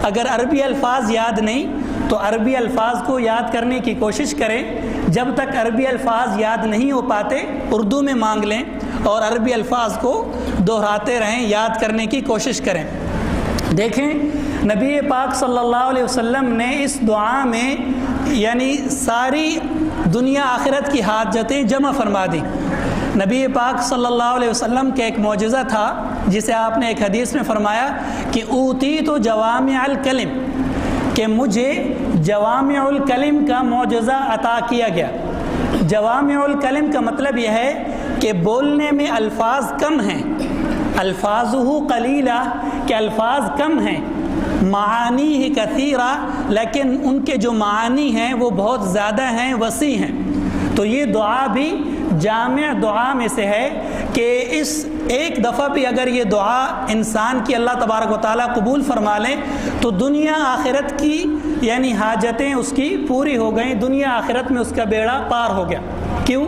اگر عربی الفاظ یاد نہیں تو عربی الفاظ کو یاد کرنے کی کوشش کریں، جب تک عربی الفاظ یاد نہیں ہو پاتے اردو میں مانگ لیں اور عربی الفاظ کو دہراتے رہیں، یاد کرنے کی کوشش کریں۔ دیکھیں نبی پاک صلی اللہ علیہ وسلم نے اس دعا میں یعنی ساری دنیا آخرت کی حاجتیں جمع فرما دی۔ نبی پاک صلی اللہ علیہ وسلم کا ایک معجزہ تھا جسے آپ نے ایک حدیث میں فرمایا کہ اوتیت جوامع الکلم، کہ مجھے جوامع الکلم کا معجزہ عطا کیا گیا۔ جوامع الکلم کا مطلب یہ ہے کہ بولنے میں الفاظ کم ہیں، الفاظہ قلیلہ، کہ الفاظ کم ہیں، معانی کثیرہ، لیکن ان کے جو معانی ہیں وہ بہت زیادہ ہیں، وسیع ہیں۔ تو یہ دعا بھی جامع دعا میں سے ہے کہ اس ایک دفعہ بھی اگر یہ دعا انسان کی اللہ تبارک و تعالیٰ قبول فرما لیں تو دنیا آخرت کی یعنی حاجتیں اس کی پوری ہو گئیں، دنیا آخرت میں اس کا بیڑا پار ہو گیا۔ کیوں؟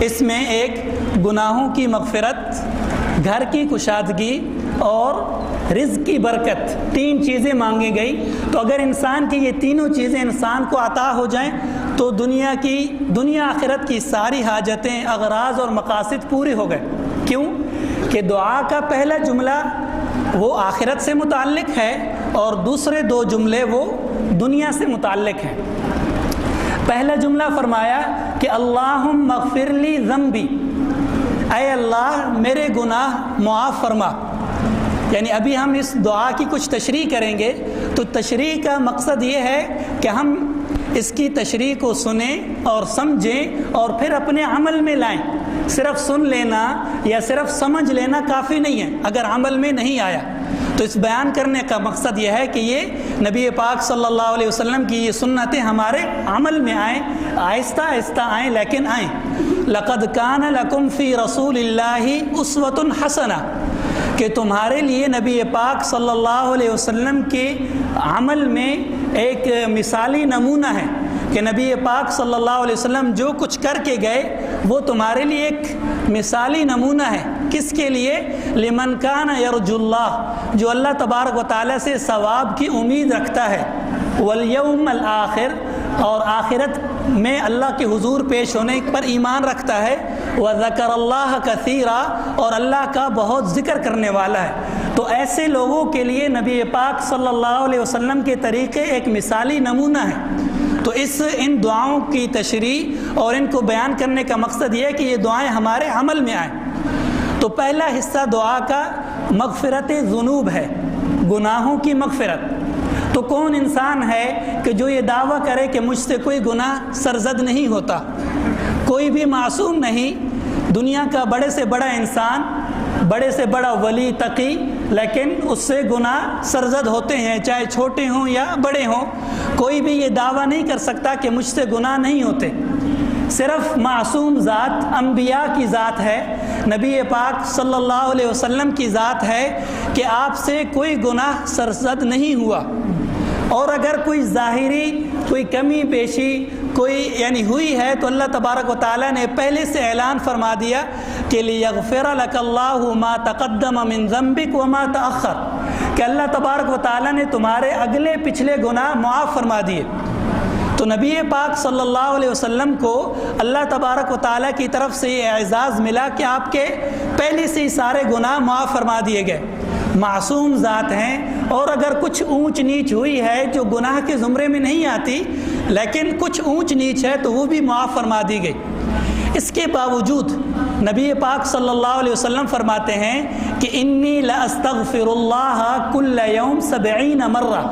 اس میں ایک گناہوں کی مغفرت، گھر کی کشادگی اور رزق کی برکت، تین چیزیں مانگی گئی۔ تو اگر انسان کی یہ تینوں چیزیں انسان کو عطا ہو جائیں تو دنیا آخرت کی ساری حاجتیں، اغراض اور مقاصد پوری ہو گئے۔ کیوں؟ کہ دعا کا پہلا جملہ وہ آخرت سے متعلق ہے اور دوسرے دو جملے وہ دنیا سے متعلق ہیں۔ پہلا جملہ فرمایا کہ اللہم اغفر لی ذنبی، اے اللہ میرے گناہ معاف فرما۔ یعنی ابھی ہم اس دعا کی کچھ تشریح کریں گے، تو تشریح کا مقصد یہ ہے کہ ہم اس کی تشریح کو سنیں اور سمجھیں اور پھر اپنے عمل میں لائیں۔ صرف سن لینا یا صرف سمجھ لینا کافی نہیں ہے اگر عمل میں نہیں آیا۔ تو اس بیان کرنے کا مقصد یہ ہے کہ یہ نبی پاک صلی اللہ علیہ وسلم کی یہ سنتیں ہمارے عمل میں آئیں، آہستہ آہستہ آئیں لیکن آئیں۔ لقد کان لکم فی رسول اللہ اسوۃ حسنہ، کہ تمہارے لیے نبی پاک صلی اللہ علیہ وسلم کے عمل میں ایک مثالی نمونہ ہے کہ نبی پاک صلی اللہ علیہ وسلم جو کچھ کر کے گئے وہ تمہارے لیے ایک مثالی نمونہ ہے۔ کس کے لیے؟ لمن کان یرجو اللہ، جو اللہ تبارک و تعالیٰ سے ثواب کی امید رکھتا ہے، والیوم الآخر، اور آخرت میں اللہ کے حضور پیش ہونے پر ایمان رکھتا ہے، وذکر اللہ کثیرا، اور اللہ کا بہت ذکر کرنے والا ہے۔ تو ایسے لوگوں کے لیے نبی پاک صلی اللہ علیہ وسلم کے طریقے ایک مثالی نمونہ ہے۔ تو ان دعاؤں کی تشریح اور ان کو بیان کرنے کا مقصد یہ ہے کہ یہ دعائیں ہمارے عمل میں آئیں۔ تو پہلا حصہ دعا کا مغفرت ذنوب ہے، گناہوں کی مغفرت۔ تو کون انسان ہے کہ جو یہ دعویٰ کرے کہ مجھ سے کوئی گناہ سرزد نہیں ہوتا؟ کوئی بھی معصوم نہیں، دنیا کا بڑے سے بڑا انسان، بڑے سے بڑا ولی تقی، لیکن اس سے گناہ سرزد ہوتے ہیں، چاہے چھوٹے ہوں یا بڑے ہوں۔ کوئی بھی یہ دعویٰ نہیں کر سکتا کہ مجھ سے گناہ نہیں ہوتے۔ صرف معصوم ذات، انبیاء کی ذات ہے، نبی پاک صلی اللہ علیہ وسلم کی ذات ہے کہ آپ سے کوئی گناہ سرزد نہیں ہوا۔ اور اگر کوئی ظاہری کوئی کمی بیشی کوئی ہوئی ہے تو اللہ تبارک و تعالیٰ نے پہلے سے اعلان فرما دیا کہ لیغفر لک اللہ ما تقدم من ذنبک وما تأخر، کہ اللہ تبارک و تعالیٰ نے تمہارے اگلے پچھلے گناہ معاف فرما دیے۔ تو نبی پاک صلی اللہ علیہ وسلم کو اللہ تبارک و تعالیٰ کی طرف سے یہ اعزاز ملا کہ آپ کے پہلے سے ہی سارے گناہ معاف فرما دیے گئے، معصوم ذات ہیں۔ اور اگر کچھ اونچ نیچ ہوئی ہے جو گناہ کے زمرے میں نہیں آتی لیکن کچھ اونچ نیچ ہے تو وہ بھی معاف فرما دی گئی۔ اس کے باوجود نبی پاک صلی اللہ علیہ وسلم فرماتے ہیں کہ انی لاستغفر اللہ کل یوم 70 مرہ،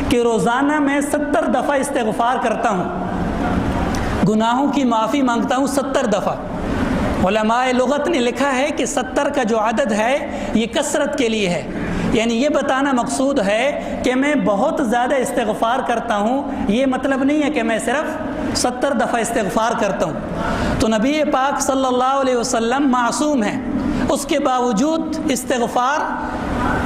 کہ روزانہ میں 70 دفعہ استغفار کرتا ہوں، گناہوں کی معافی مانگتا ہوں 70 دفعہ۔ علماء لغت نے لکھا ہے کہ 70 کا جو عدد ہے یہ کثرت کے لیے ہے، یعنی یہ بتانا مقصود ہے کہ میں بہت زیادہ استغفار کرتا ہوں، یہ مطلب نہیں ہے کہ میں صرف 70 دفعہ استغفار کرتا ہوں۔ تو نبی پاک صلی اللہ علیہ وسلم معصوم ہیں، اس کے باوجود استغفار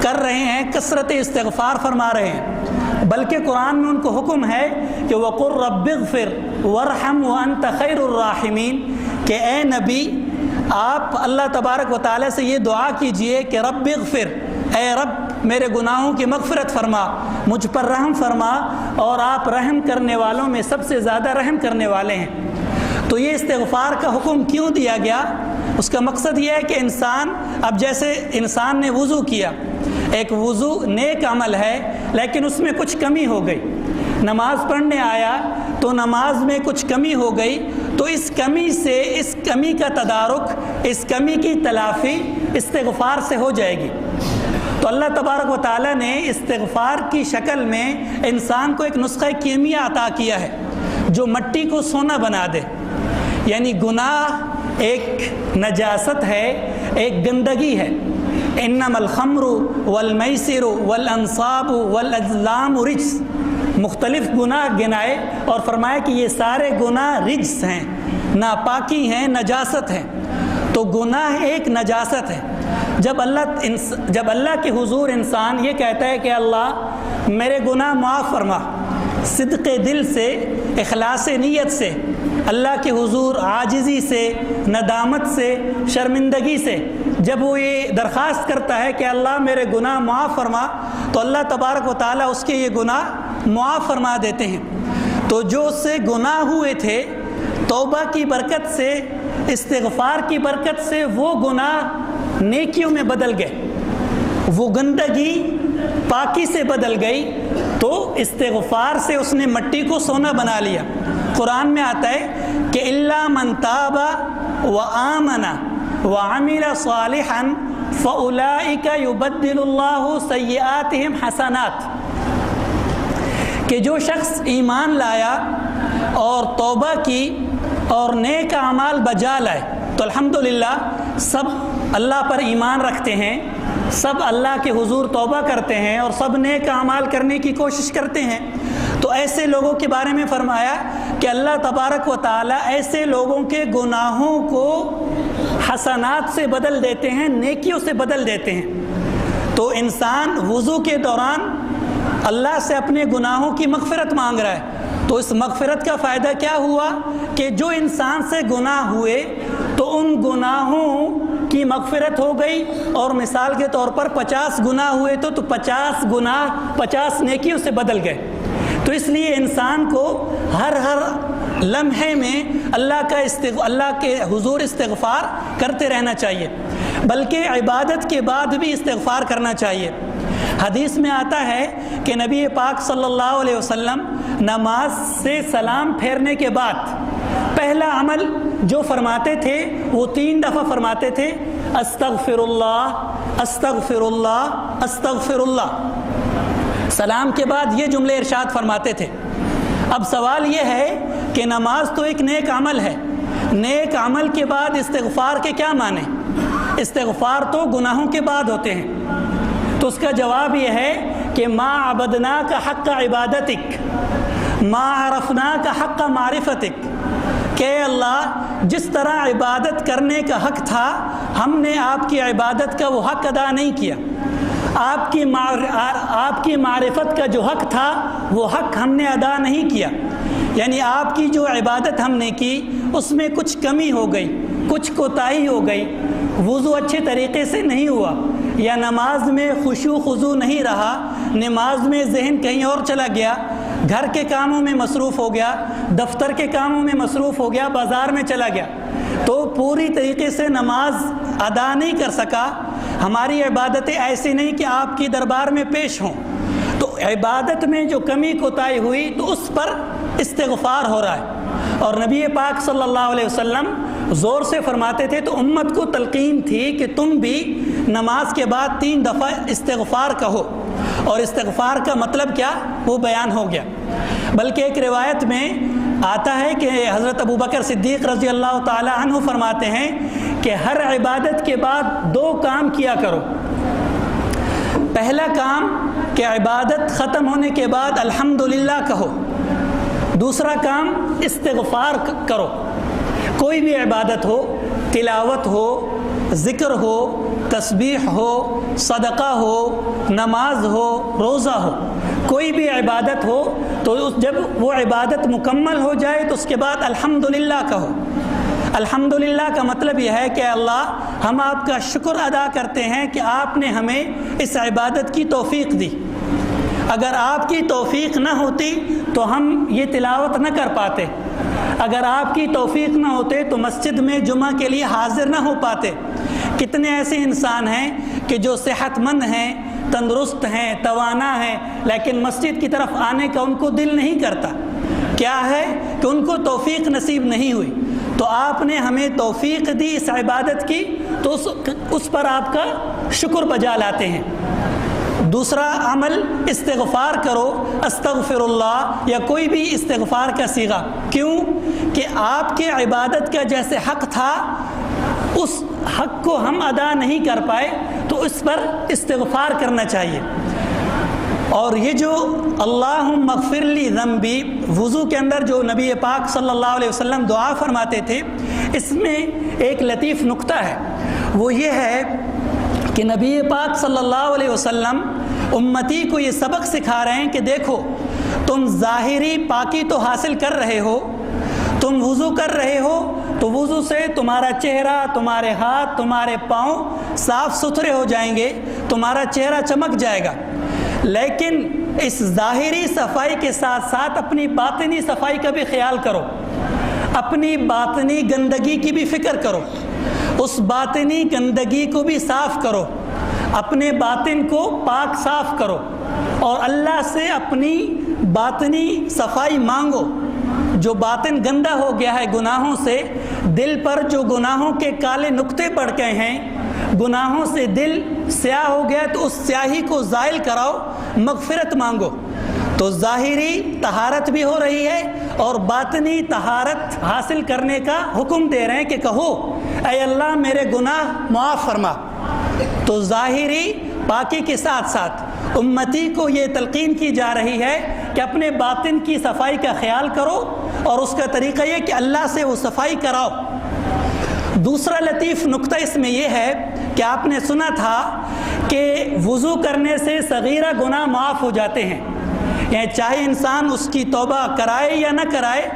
کر رہے ہیں، کثرت استغفار فرما رہے ہیں۔ بلکہ قرآن میں ان کو حکم ہے کہ وَقُلْ رَبِّ اغْفِرْ وَارْحَمْ وَأَنْتَ خَيْرُ الرَّاحِمِينَ، کہ اے نبی آپ اللہ تبارک و تعالیٰ سے یہ دعا کیجئے کہ رب اغفر، اے رب میرے گناہوں کی مغفرت فرما، مجھ پر رحم فرما، اور آپ رحم کرنے والوں میں سب سے زیادہ رحم کرنے والے ہیں۔ تو یہ استغفار کا حکم کیوں دیا گیا؟ اس کا مقصد یہ ہے کہ انسان، اب جیسے انسان نے وضو کیا، ایک وضو نیک عمل ہے لیکن اس میں کچھ کمی ہو گئی، نماز پڑھنے آیا تو نماز میں کچھ کمی ہو گئی، تو اس کمی سے، اس کمی کا تدارک، اس کمی کی تلافی استغفار سے ہو جائے گی۔ تو اللہ تبارک و تعالیٰ نے استغفار کی شکل میں انسان کو ایک نسخہ کیمیا عطا کیا ہے جو مٹی کو سونا بنا دے. یعنی گناہ ایک نجاست ہے، ایک گندگی ہے. انما الخمر والمیسر والانصاب والازلام رجس، مختلف گناہ گنائے اور فرمایا کہ یہ سارے گناہ رجس ہیں، ناپاکی ہیں، نجاست ہیں. تو گناہ ایک نجاست ہے. جب اللہ کے حضور انسان یہ کہتا ہے کہ اللہ میرے گناہ معاف فرما، صدق دل سے، اخلاص نیت سے، اللہ کے حضور عاجزی سے، ندامت سے، شرمندگی سے جب وہ یہ درخواست کرتا ہے کہ اللہ میرے گناہ معاف فرما، تو اللہ تبارک و تعالیٰ اس کے یہ گناہ معاف فرما دیتے ہیں. تو جو اس سے گناہ ہوئے تھے، توبہ کی برکت سے، استغفار کی برکت سے وہ گناہ نیکیوں میں بدل گئے، وہ گندگی پاکی سے بدل گئی. تو استغفار سے اس نے مٹی کو سونا بنا لیا. قرآن میں آتا ہے کہ الا من تاب وآمن وعمل صالحا فاولئک یبدل اللہ سیئاتہم حسنات، کہ جو شخص ایمان لایا اور توبہ کی اور نیک اعمال بجا لائے. تو الحمدللہ سب اللہ پر ایمان رکھتے ہیں، سب اللہ کے حضور توبہ کرتے ہیں اور سب نیک اعمال کرنے کی کوشش کرتے ہیں. تو ایسے لوگوں کے بارے میں فرمایا کہ اللہ تبارک و تعالیٰ ایسے لوگوں کے گناہوں کو حسنات سے بدل دیتے ہیں، نیکیوں سے بدل دیتے ہیں. تو انسان وضو کے دوران اللہ سے اپنے گناہوں کی مغفرت مانگ رہا ہے. تو اس مغفرت کا فائدہ کیا ہوا کہ جو انسان سے گناہ ہوئے تو ان گناہوں کی مغفرت ہو گئی. اور مثال کے طور پر 50 گناہ ہوئے تو 50 گناہ 50 نیکیوں سے بدل گئے. تو اس لیے انسان کو ہر لمحے میں اللہ کے حضور استغفار کرتے رہنا چاہیے، بلکہ عبادت کے بعد بھی استغفار کرنا چاہیے. حدیث میں آتا ہے کہ نبی پاک صلی اللہ علیہ وسلم نماز سے سلام پھیرنے کے بعد پہلا عمل جو فرماتے تھے وہ 3 دفعہ فرماتے تھے، استغفر اللہ استغفر اللہ استغفر اللہ. سلام کے بعد یہ جملے ارشاد فرماتے تھے. اب سوال یہ ہے کہ نماز تو ایک نیک عمل ہے، نیک عمل کے بعد استغفار کے کیا معنی؟ استغفار تو گناہوں کے بعد ہوتے ہیں. تو اس کا جواب یہ ہے کہ ما عبدناک حق عبادتک ما عرفناک حق معرفتک، کہ اللہ جس طرح عبادت کرنے کا حق تھا ہم نے آپ کی عبادت کا وہ حق ادا نہیں کیا. آپ کی معرفت کا جو حق تھا وہ حق ہم نے ادا نہیں کیا. یعنی آپ کی جو عبادت ہم نے کی اس میں کچھ کمی ہو گئی، کچھ کوتاہی ہو گئی، وضو اچھے طریقے سے نہیں ہوا، یا نماز میں خشوع خضوع نہیں رہا، نماز میں ذہن کہیں اور چلا گیا، گھر کے کاموں میں مصروف ہو گیا، دفتر کے کاموں میں مصروف ہو گیا، بازار میں چلا گیا، تو پوری طریقے سے نماز ادا نہیں کر سکا. ہماری عبادتیں ایسی نہیں کہ آپ کی دربار میں پیش ہوں. تو عبادت میں جو کمی کوتاہی ہوئی تو اس پر استغفار ہو رہا ہے. اور نبی پاک صلی اللہ علیہ وسلم زور سے فرماتے تھے تو امت کو تلقین تھی کہ تم بھی نماز کے بعد 3 دفعہ استغفار کہو. اور استغفار کا مطلب کیا وہ بیان ہو گیا. بلکہ ایک روایت میں آتا ہے کہ حضرت ابوبکر صدیق رضی اللہ تعالی عنہ فرماتے ہیں کہ ہر عبادت کے بعد 2 کام کیا کرو. پہلا کام کہ عبادت ختم ہونے کے بعد الحمدللہ کہو. دوسرا کام استغفار کرو. کوئی بھی عبادت ہو، تلاوت ہو، ذکر ہو، تسبیح ہو، صدقہ ہو، نماز ہو، روزہ ہو، کوئی بھی عبادت ہو تو جب وہ عبادت مکمل ہو جائے تو اس کے بعد الحمدللہ کہو. الحمدللہ کا مطلب یہ ہے کہ اللہ ہم آپ کا شکر ادا کرتے ہیں کہ آپ نے ہمیں اس عبادت کی توفیق دی. اگر آپ کی توفیق نہ ہوتی تو ہم یہ تلاوت نہ کر پاتے. اگر آپ کی توفیق نہ ہوتے تو مسجد میں جمعہ کے لیے حاضر نہ ہو پاتے. کتنے ایسے انسان ہیں کہ جو صحت مند ہیں، تندرست ہیں، توانا ہیں، لیکن مسجد کی طرف آنے کا ان کو دل نہیں کرتا. کیا ہے کہ ان کو توفیق نصیب نہیں ہوئی. تو آپ نے ہمیں توفیق دی اس عبادت کی تو اس پر آپ کا شکر بجا لاتے ہیں۔ دوسرا عمل استغفار کرو، استغفر اللہ یا کوئی بھی استغفار کا صیغہ، کیوں کہ آپ کے عبادت کا جیسے حق تھا اس حق کو ہم ادا نہیں کر پائے تو اس پر استغفار کرنا چاہیے۔ اور یہ جو اللہم اغفر لی ذنبی وضو کے اندر جو نبی پاک صلی اللہ علیہ وسلم دعا فرماتے تھے، اس میں ایک لطیف نقطہ ہے، وہ یہ ہے کہ نبی پاک صلی اللہ علیہ وسلم امتی کو یہ سبق سکھا رہے ہیں کہ دیکھو تم ظاہری پاکی تو حاصل کر رہے ہو، تم وضو کر رہے ہو تو وضو سے تمہارا چہرہ، تمہارے ہاتھ، تمہارے پاؤں صاف ستھرے ہو جائیں گے، تمہارا چہرہ چمک جائے گا، لیکن اس ظاہری صفائی کے ساتھ ساتھ اپنی باطنی صفائی کا بھی خیال کرو، اپنی باطنی گندگی کی بھی فکر کرو، اس باطنی گندگی کو بھی صاف کرو، اپنے باطن کو پاک صاف کرو اور اللہ سے اپنی باطنی صفائی مانگو۔ جو باطن گندا ہو گیا ہے گناہوں سے، دل پر جو گناہوں کے کالے نقطے پڑ گئے ہیں، گناہوں سے دل سیاہ ہو گیا تو اس سیاہی کو زائل کراؤ، مغفرت مانگو۔ تو ظاہری طہارت بھی ہو رہی ہے اور باطنی طہارت حاصل کرنے کا حکم دے رہے ہیں کہ کہو اے اللہ میرے گناہ معاف فرما۔ تو ظاہری پاکی کے ساتھ ساتھ امتی کو یہ تلقین کی جا رہی ہے کہ اپنے باطن کی صفائی کا خیال کرو اور اس کا طریقہ یہ کہ اللہ سے وہ صفائی کراؤ۔ دوسرا لطیف نقطہ اس میں یہ ہے کہ آپ نے سنا تھا کہ وضو کرنے سے صغیرہ گناہ معاف ہو جاتے ہیں، یعنی چاہے انسان اس کی توبہ کرائے یا نہ کرائے،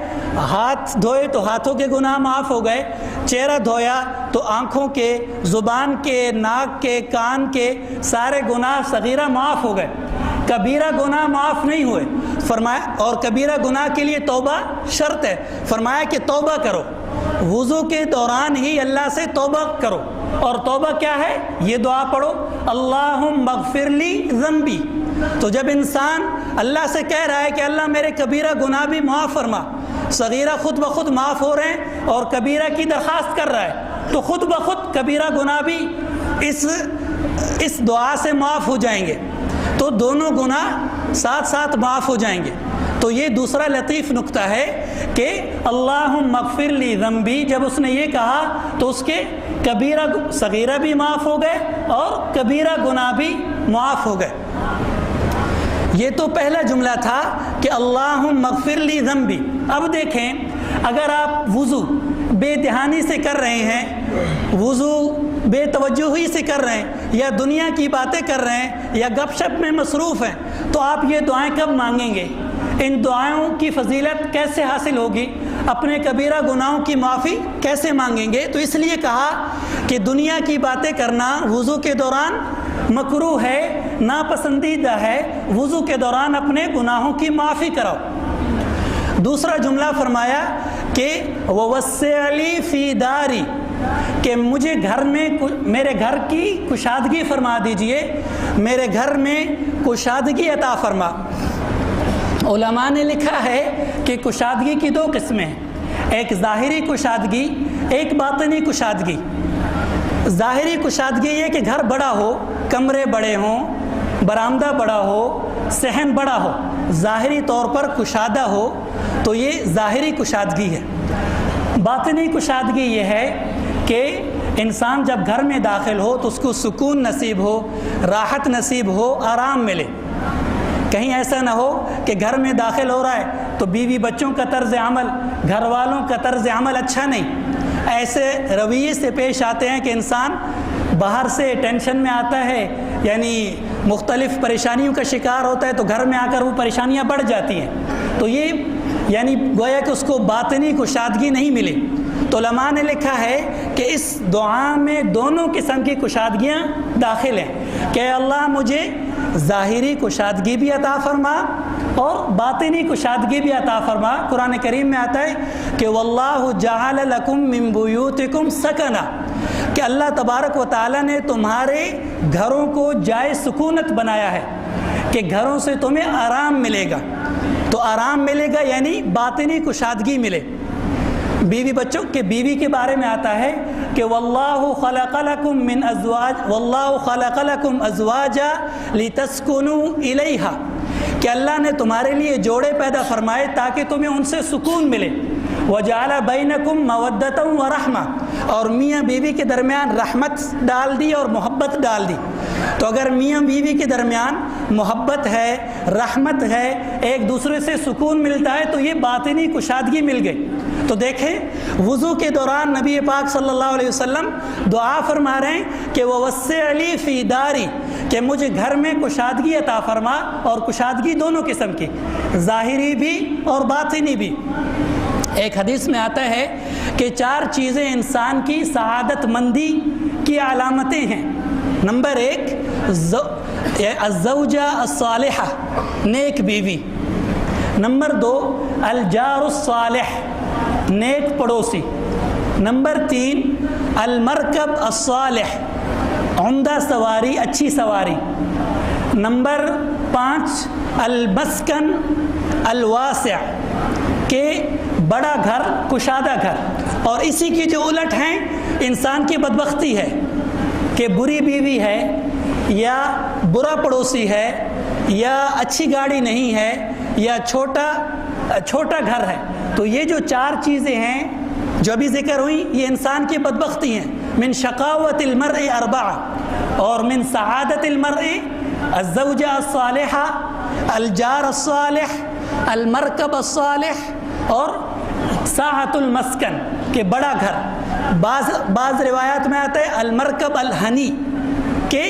ہاتھ دھوئے تو ہاتھوں کے گناہ معاف ہو گئے، چہرہ دھویا تو آنکھوں کے، زبان کے، ناک کے، کان کے سارے گناہ صغیرہ معاف ہو گئے، کبیرہ گناہ معاف نہیں ہوئے۔ فرمایا اور کبیرہ گناہ کے لیے توبہ شرط ہے، فرمایا کہ توبہ کرو، وضو کے دوران ہی اللہ سے توبہ کرو۔ اور توبہ کیا ہے؟ یہ دعا پڑھو اللہم اغفر لی ذنبی۔ تو جب انسان اللہ سے کہہ رہا ہے کہ اللہ میرے کبیرہ گناہ بھی معاف فرما، صغیرہ خود بخود معاف ہو رہے ہیں اور کبیرہ کی درخواست کر رہا ہے تو خود بخود کبیرہ گناہ بھی اس دعا سے معاف ہو جائیں گے، تو دونوں گناہ ساتھ ساتھ معاف ہو جائیں گے۔ تو یہ دوسرا لطیف نقطہ ہے کہ اللہم اغفر لی ذنبی، جب اس نے یہ کہا تو اس کے کبیرہ صغیرہ بھی معاف ہو گئے اور کبیرہ گناہ بھی معاف ہو گئے۔ یہ تو پہلا جملہ تھا کہ اللہم اغفر لی ذنبی۔ اب دیکھیں اگر آپ وضو بے دھیانی سے کر رہے ہیں، وضو بے توجہی سے کر رہے ہیں یا دنیا کی باتیں کر رہے ہیں یا گپ شپ میں مصروف ہیں تو آپ یہ دعائیں کب مانگیں گے؟ ان دعاؤں کی فضیلت کیسے حاصل ہوگی؟ اپنے کبیرہ گناہوں کی معافی کیسے مانگیں گے؟ تو اس لیے کہا کہ دنیا کی باتیں کرنا وضو کے دوران مکروہ ہے، ناپسندیدہ ہے، وضو کے دوران اپنے گناہوں کی معافی کراؤ۔ دوسرا جملہ فرمایا کہ وَوَسِّعْ لِي فِي دَارِي، کہ مجھے گھر میں میرے گھر کی کشادگی فرما دیجئے، میرے گھر میں کشادگی عطا فرما۔ علماء نے لکھا ہے کہ کشادگی کی دو قسمیں ہیں، ایک ظاہری کشادگی، ایک باطنی کشادگی۔ ظاہری کشادگی یہ کہ گھر بڑا ہو، کمرے بڑے ہوں، برآمدہ بڑا ہو، صحن بڑا ہو، ظاہری طور پر کشادہ ہو، تو یہ ظاہری کشادگی ہے۔ باطنی کشادگی یہ ہے کہ انسان جب گھر میں داخل ہو تو اس کو سکون نصیب ہو، راحت نصیب ہو، آرام ملے۔ کہیں ایسا نہ ہو کہ گھر میں داخل ہو رہا ہے تو بیوی بچوں کا طرز عمل، گھر والوں کا طرز عمل اچھا نہیں، ایسے رویے سے پیش آتے ہیں کہ انسان باہر سے ٹینشن میں آتا ہے، یعنی مختلف پریشانیوں کا شکار ہوتا ہے تو گھر میں آ کر وہ پریشانیاں بڑھ جاتی ہیں، تو یہ یعنی گویا کہ اس کو باطنی کشادگی نہیں ملی۔ تو علماء نے لکھا ہے کہ اس دعا میں دونوں قسم کی کشادگیاں داخل ہیں کہ اللہ مجھے ظاہری کشادگی بھی عطا فرما اور باطنی کشادگی بھی عطا فرما۔ قرآن کریم میں آتا ہے کہ واللہ جعل لکم من بیوتکم سکنا، کہ اللہ تبارک و تعالی نے تمہارے گھروں کو جائے سکونت بنایا ہے کہ گھروں سے تمہیں آرام ملے گا۔ تو آرام ملے گا یعنی باطنی کشادگی ملے۔ بیوی بچوں کے بیوی کے بارے میں آتا ہے کہ واللہ خلق لکم من ازواج واللہ خلق لکم ازواجا لتسکنوا الیہا، کہ اللہ نے تمہارے لیے جوڑے پیدا فرمائے تاکہ تمہیں ان سے سکون ملے، وجعل بینکم مودۃ ورحمہ، اور میاں بیوی کے درمیان رحمت ڈال دی اور محبت ڈال دی۔ تو اگر میاں بیوی کے درمیان محبت ہے، رحمت ہے، ایک دوسرے سے سکون ملتا ہے، تو یہ باطنی کشادگی مل گئی۔ تو دیکھیں وضو کے دوران نبی پاک صلی اللہ علیہ وسلم دعا فرما رہے ہیں کہ وَوَسِّعْ لِي فِي دَارِي، کہ مجھے گھر میں کشادگی عطا فرما، اور کشادگی دونوں قسم کی، ظاہری بھی اور باطنی بھی۔ ایک حدیث میں آتا ہے کہ 4 چیزیں انسان کی سعادت مندی کی علامتیں ہیں۔ نمبر 1 الزوجہ الصالحہ، نیک بیوی۔ نمبر 2 الجار الصالح، نیک پڑوسی۔ نمبر 3 المرکب الصالح، عمدہ سواری، اچھی سواری۔ نمبر 5 المسکن الواسع، کہ بڑا گھر، کشادہ گھر۔ اور اسی کی جو الٹ ہیں، انسان کی بدبختی ہے کہ بری بیوی ہے، یا برا پڑوسی ہے، یا اچھی گاڑی نہیں ہے، یا چھوٹا گھر ہے۔ تو یہ جو 4 چیزیں ہیں جو ابھی ذکر ہوئی، یہ انسان کی بدبختی ہیں۔ من شقاوت المرء 4، اور من سعادت المرء الزوجہ الصالحہ، الجار الصالح، المرکب الصالح، اور ساعۃ المسکن، کہ بڑا گھر۔ بعض روایات میں آتا ہے المرکب الہنی، کہ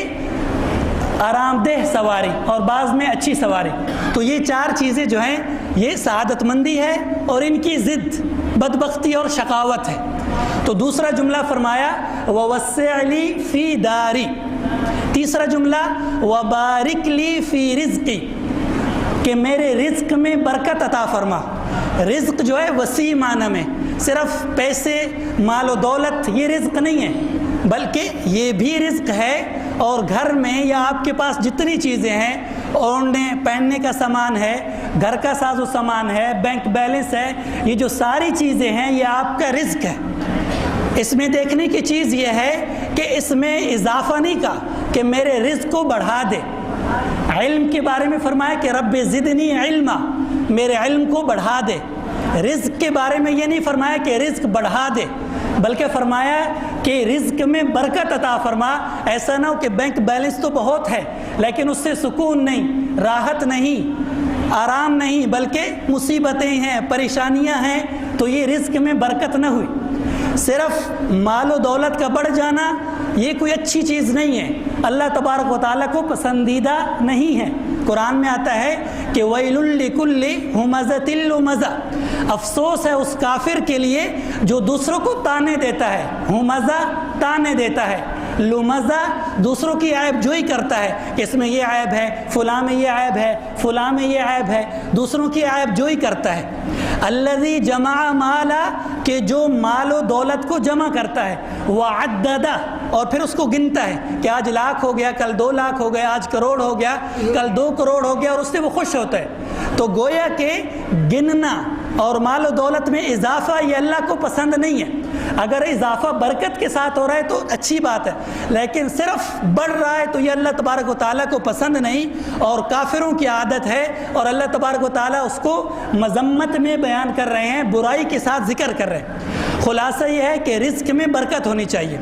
آرام دہ سواری، اور بعض میں اچھی سواری۔ تو یہ 4 چیزیں جو ہیں یہ سعادت مندی ہے، اور ان کی ضد بدبختی اور شقاوت ہے۔ تو دوسرا جملہ فرمایا وَوَسِّعْ لِي فِي دَارِي، تیسرا جملہ وَبَارِكْ لِي فِي رِزْقِي، کہ میرے رزق میں برکت عطا فرما۔ رزق جو ہے وسیع معنی میں، صرف پیسے، مال و دولت یہ رزق نہیں ہے، بلکہ یہ بھی رزق ہے۔ اور گھر میں یا آپ کے پاس جتنی چیزیں ہیں، اوڑھنے پہننے کا سامان ہے، گھر کا ساز و سامان ہے، بینک بیلنس ہے، یہ جو ساری چیزیں ہیں یہ آپ کا رزق ہے۔ اس میں دیکھنے کی چیز یہ ہے کہ اس میں اضافہ نہیں کہا کہ میرے رزق کو بڑھا دے۔ علم کے بارے میں فرمایا کہ رب زدنی علما، میرے علم کو بڑھا دے۔ رزق کے بارے میں یہ نہیں فرمایا کہ رزق بڑھا دے، بلکہ فرمایا کہ رزق میں برکت عطا فرما۔ ایسا نہ ہو کہ بینک بیلنس تو بہت ہے لیکن اس سے سکون نہیں، راحت نہیں، آرام نہیں، بلکہ مصیبتیں ہیں، پریشانیاں ہیں، تو یہ رزق میں برکت نہ ہوئی۔ صرف مال و دولت کا بڑھ جانا یہ کوئی اچھی چیز نہیں ہے، اللہ تبارک و تعالیٰ کو پسندیدہ نہیں ہے۔ قرآن میں آتا ہے کہ وَيْلٌ لِكُلِّ هُمَزَةٍ لُمَزَةٍ، افسوس ہے اس کافر کے لیے جو دوسروں کو تانے دیتا ہے۔ ہمزہ تانے دیتا ہے، لمزہ دوسروں کی عیب جوئی کرتا ہے کہ اس میں یہ عیب ہے، فلاں میں یہ عیب ہے، فلاں میں یہ عیب ہے، دوسروں کی عیب جوئی کرتا ہے۔ الذی جمع مالا، کہ جو مال و دولت کو جمع کرتا ہے، وعددہ، اور پھر اس کو گنتا ہے کہ آج 1 لاکھ ہو گیا، کل 2 لاکھ ہو گیا، آج کروڑ ہو گیا، کل 2 کروڑ ہو گیا، اور اس سے وہ خوش ہوتا ہے۔ تو گویا کہ گننا اور مال و دولت میں اضافہ یہ اللہ کو پسند نہیں ہے۔ اگر اضافہ برکت کے ساتھ ہو رہا ہے تو اچھی بات ہے، لیکن صرف بڑھ رہا ہے تو یہ اللہ تبارک و تعالیٰ کو پسند نہیں، اور کافروں کی عادت ہے، اور اللہ تبارک و تعالیٰ اس کو مذمت میں بیان کر رہے ہیں، برائی کے ساتھ ذکر کر رہے ہیں۔ خلاصہ یہ ہے کہ رزق میں برکت ہونی چاہیے۔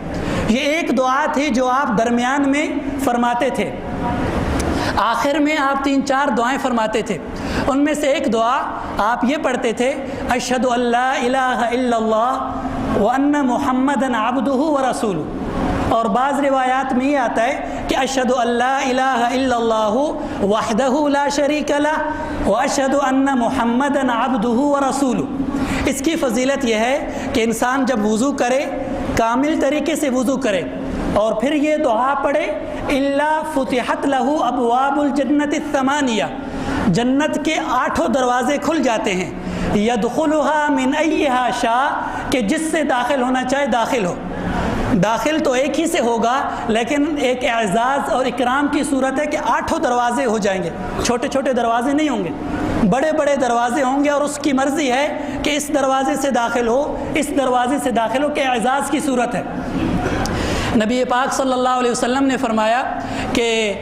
یہ ایک دعا تھی جو آپ درمیان میں فرماتے تھے، آخر میں آپ 3-4 دعائیں فرماتے تھے۔ ان میں سے ایک دعا آپ یہ پڑھتے تھے اشہد ان لا الہ الا اللہ وان محمدًا عبدہ ورسولہ، اور بعض روایات میں یہ آتا ہے کہ اشہد ان لا الہ الا اللہ وحدہ لا شریک لہ واشہد ان محمدًا عبدہ ورسولہ۔ اس کی فضیلت یہ ہے کہ انسان جب وضو کرے کامل طریقے سے وضو کرے اور پھر یہ دعا پڑھے الا فتحت لہ ابواب الجنت الثمانیہ، جنت کے 8 دروازے کھل جاتے ہیں، یدخلها من ایہا شاء، کہ جس سے داخل ہونا چاہے داخل ہو۔ داخل تو ایک ہی سے ہوگا، لیکن ایک اعزاز اور اکرام کی صورت ہے کہ 8 دروازے ہو جائیں گے، چھوٹے چھوٹے دروازے نہیں ہوں گے۔ بڑے بڑے دروازے ہوں گے اور اس کی مرضی ہے کہ اس دروازے سے داخل ہو، اس دروازے سے داخل ہو، کہ اعزاز کی صورت ہے۔ نبی پاک صلی اللہ علیہ وسلم نے فرمایا کہ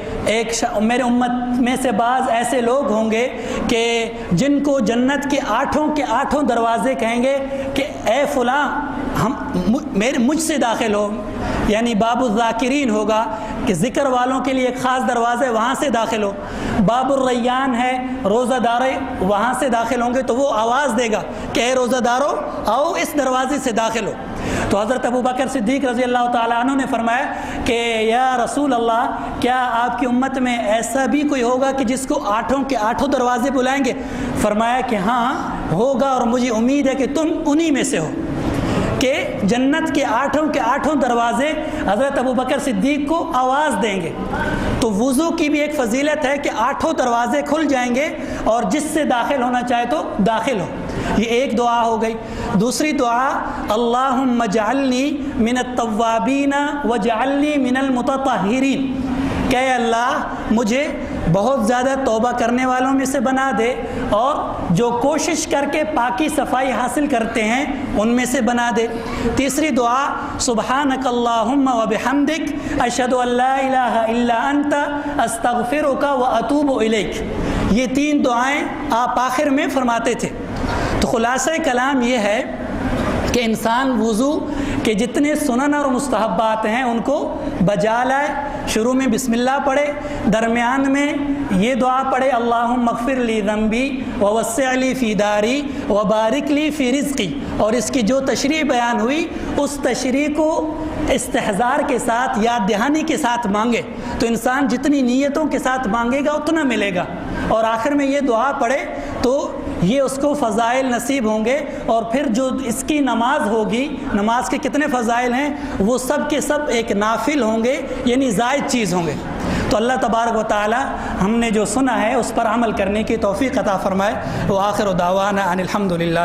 میرے امت میں سے بعض ایسے لوگ ہوں گے کہ جن کو جنت کے آٹھوں دروازے کہیں گے کہ اے فلاں مجھ سے داخل ہو، یعنی باب الذاکرین ہوگا کہ ذکر والوں کے لیے ایک خاص دروازہ ہے، وہاں سے داخل ہو۔ باب الریان ہے، روزہ دارے وہاں سے داخل ہوں گے تو وہ آواز دے گا کہ اے روزہ دارو آؤ اس دروازے سے داخل ہو۔ تو حضرت ابوبکر صدیق رضی اللہ تعالیٰ عنہ نے فرمایا کہ یا رسول اللہ، کیا آپ کی امت میں ایسا بھی کوئی ہوگا کہ جس کو آٹھوں دروازے بلائیں گے؟ فرمایا کہ ہاں ہوگا، اور مجھے امید ہے کہ تم انہی میں سے ہو، کہ جنت کے آٹھوں دروازے حضرت ابوبکر صدیق کو آواز دیں گے۔ تو وضو کی بھی ایک فضیلت ہے کہ 8 دروازے کھل جائیں گے اور جس سے داخل ہونا چاہے تو داخل ہو۔ یہ ایک دعا ہو گئی۔ دوسری دعا اللہم اجعلنی من التوابین واجعلنی من المتطہرین، کہ اے اللہ مجھے بہت زیادہ توبہ کرنے والوں میں سے بنا دے، اور جو کوشش کر کے پاکی صفائی حاصل کرتے ہیں ان میں سے بنا دے۔ تیسری دعا سبحانک اللہم وبحمدک اشہد ان لا الہ الا انت استغفرک واتوب الیک۔ یہ 3 دعائیں آپ آخر میں فرماتے تھے۔ تو خلاصہ کلام یہ ہے کہ انسان وضو کے جتنے سنن اور مستحبات ہیں ان کو بجا لائے۔ شروع میں بسم اللہ پڑھے، درمیان میں یہ دعا پڑھے اللہم اغفر لی ذنبی ووسع لی فی داری وبارک لی فی رزقی، اور اس کی جو تشریح بیان ہوئی اس تشریح کو استحضار کے ساتھ، یاد دہانی کے ساتھ مانگے تو انسان جتنی نیتوں کے ساتھ مانگے گا اتنا ملے گا، اور آخر میں یہ دعا پڑھے تو یہ اس کو فضائل نصیب ہوں گے۔ اور پھر جو اس کی نماز ہوگی، نماز کے کتنے فضائل ہیں، وہ سب کے سب ایک نافل ہوں گے، یعنی زائد چیز ہوں گے۔ تو اللہ تبارک و تعالی ہم نے جو سنا ہے اس پر عمل کرنے کی توفیق عطا فرمائے۔ وآخر دعوانا ان الحمد للہ۔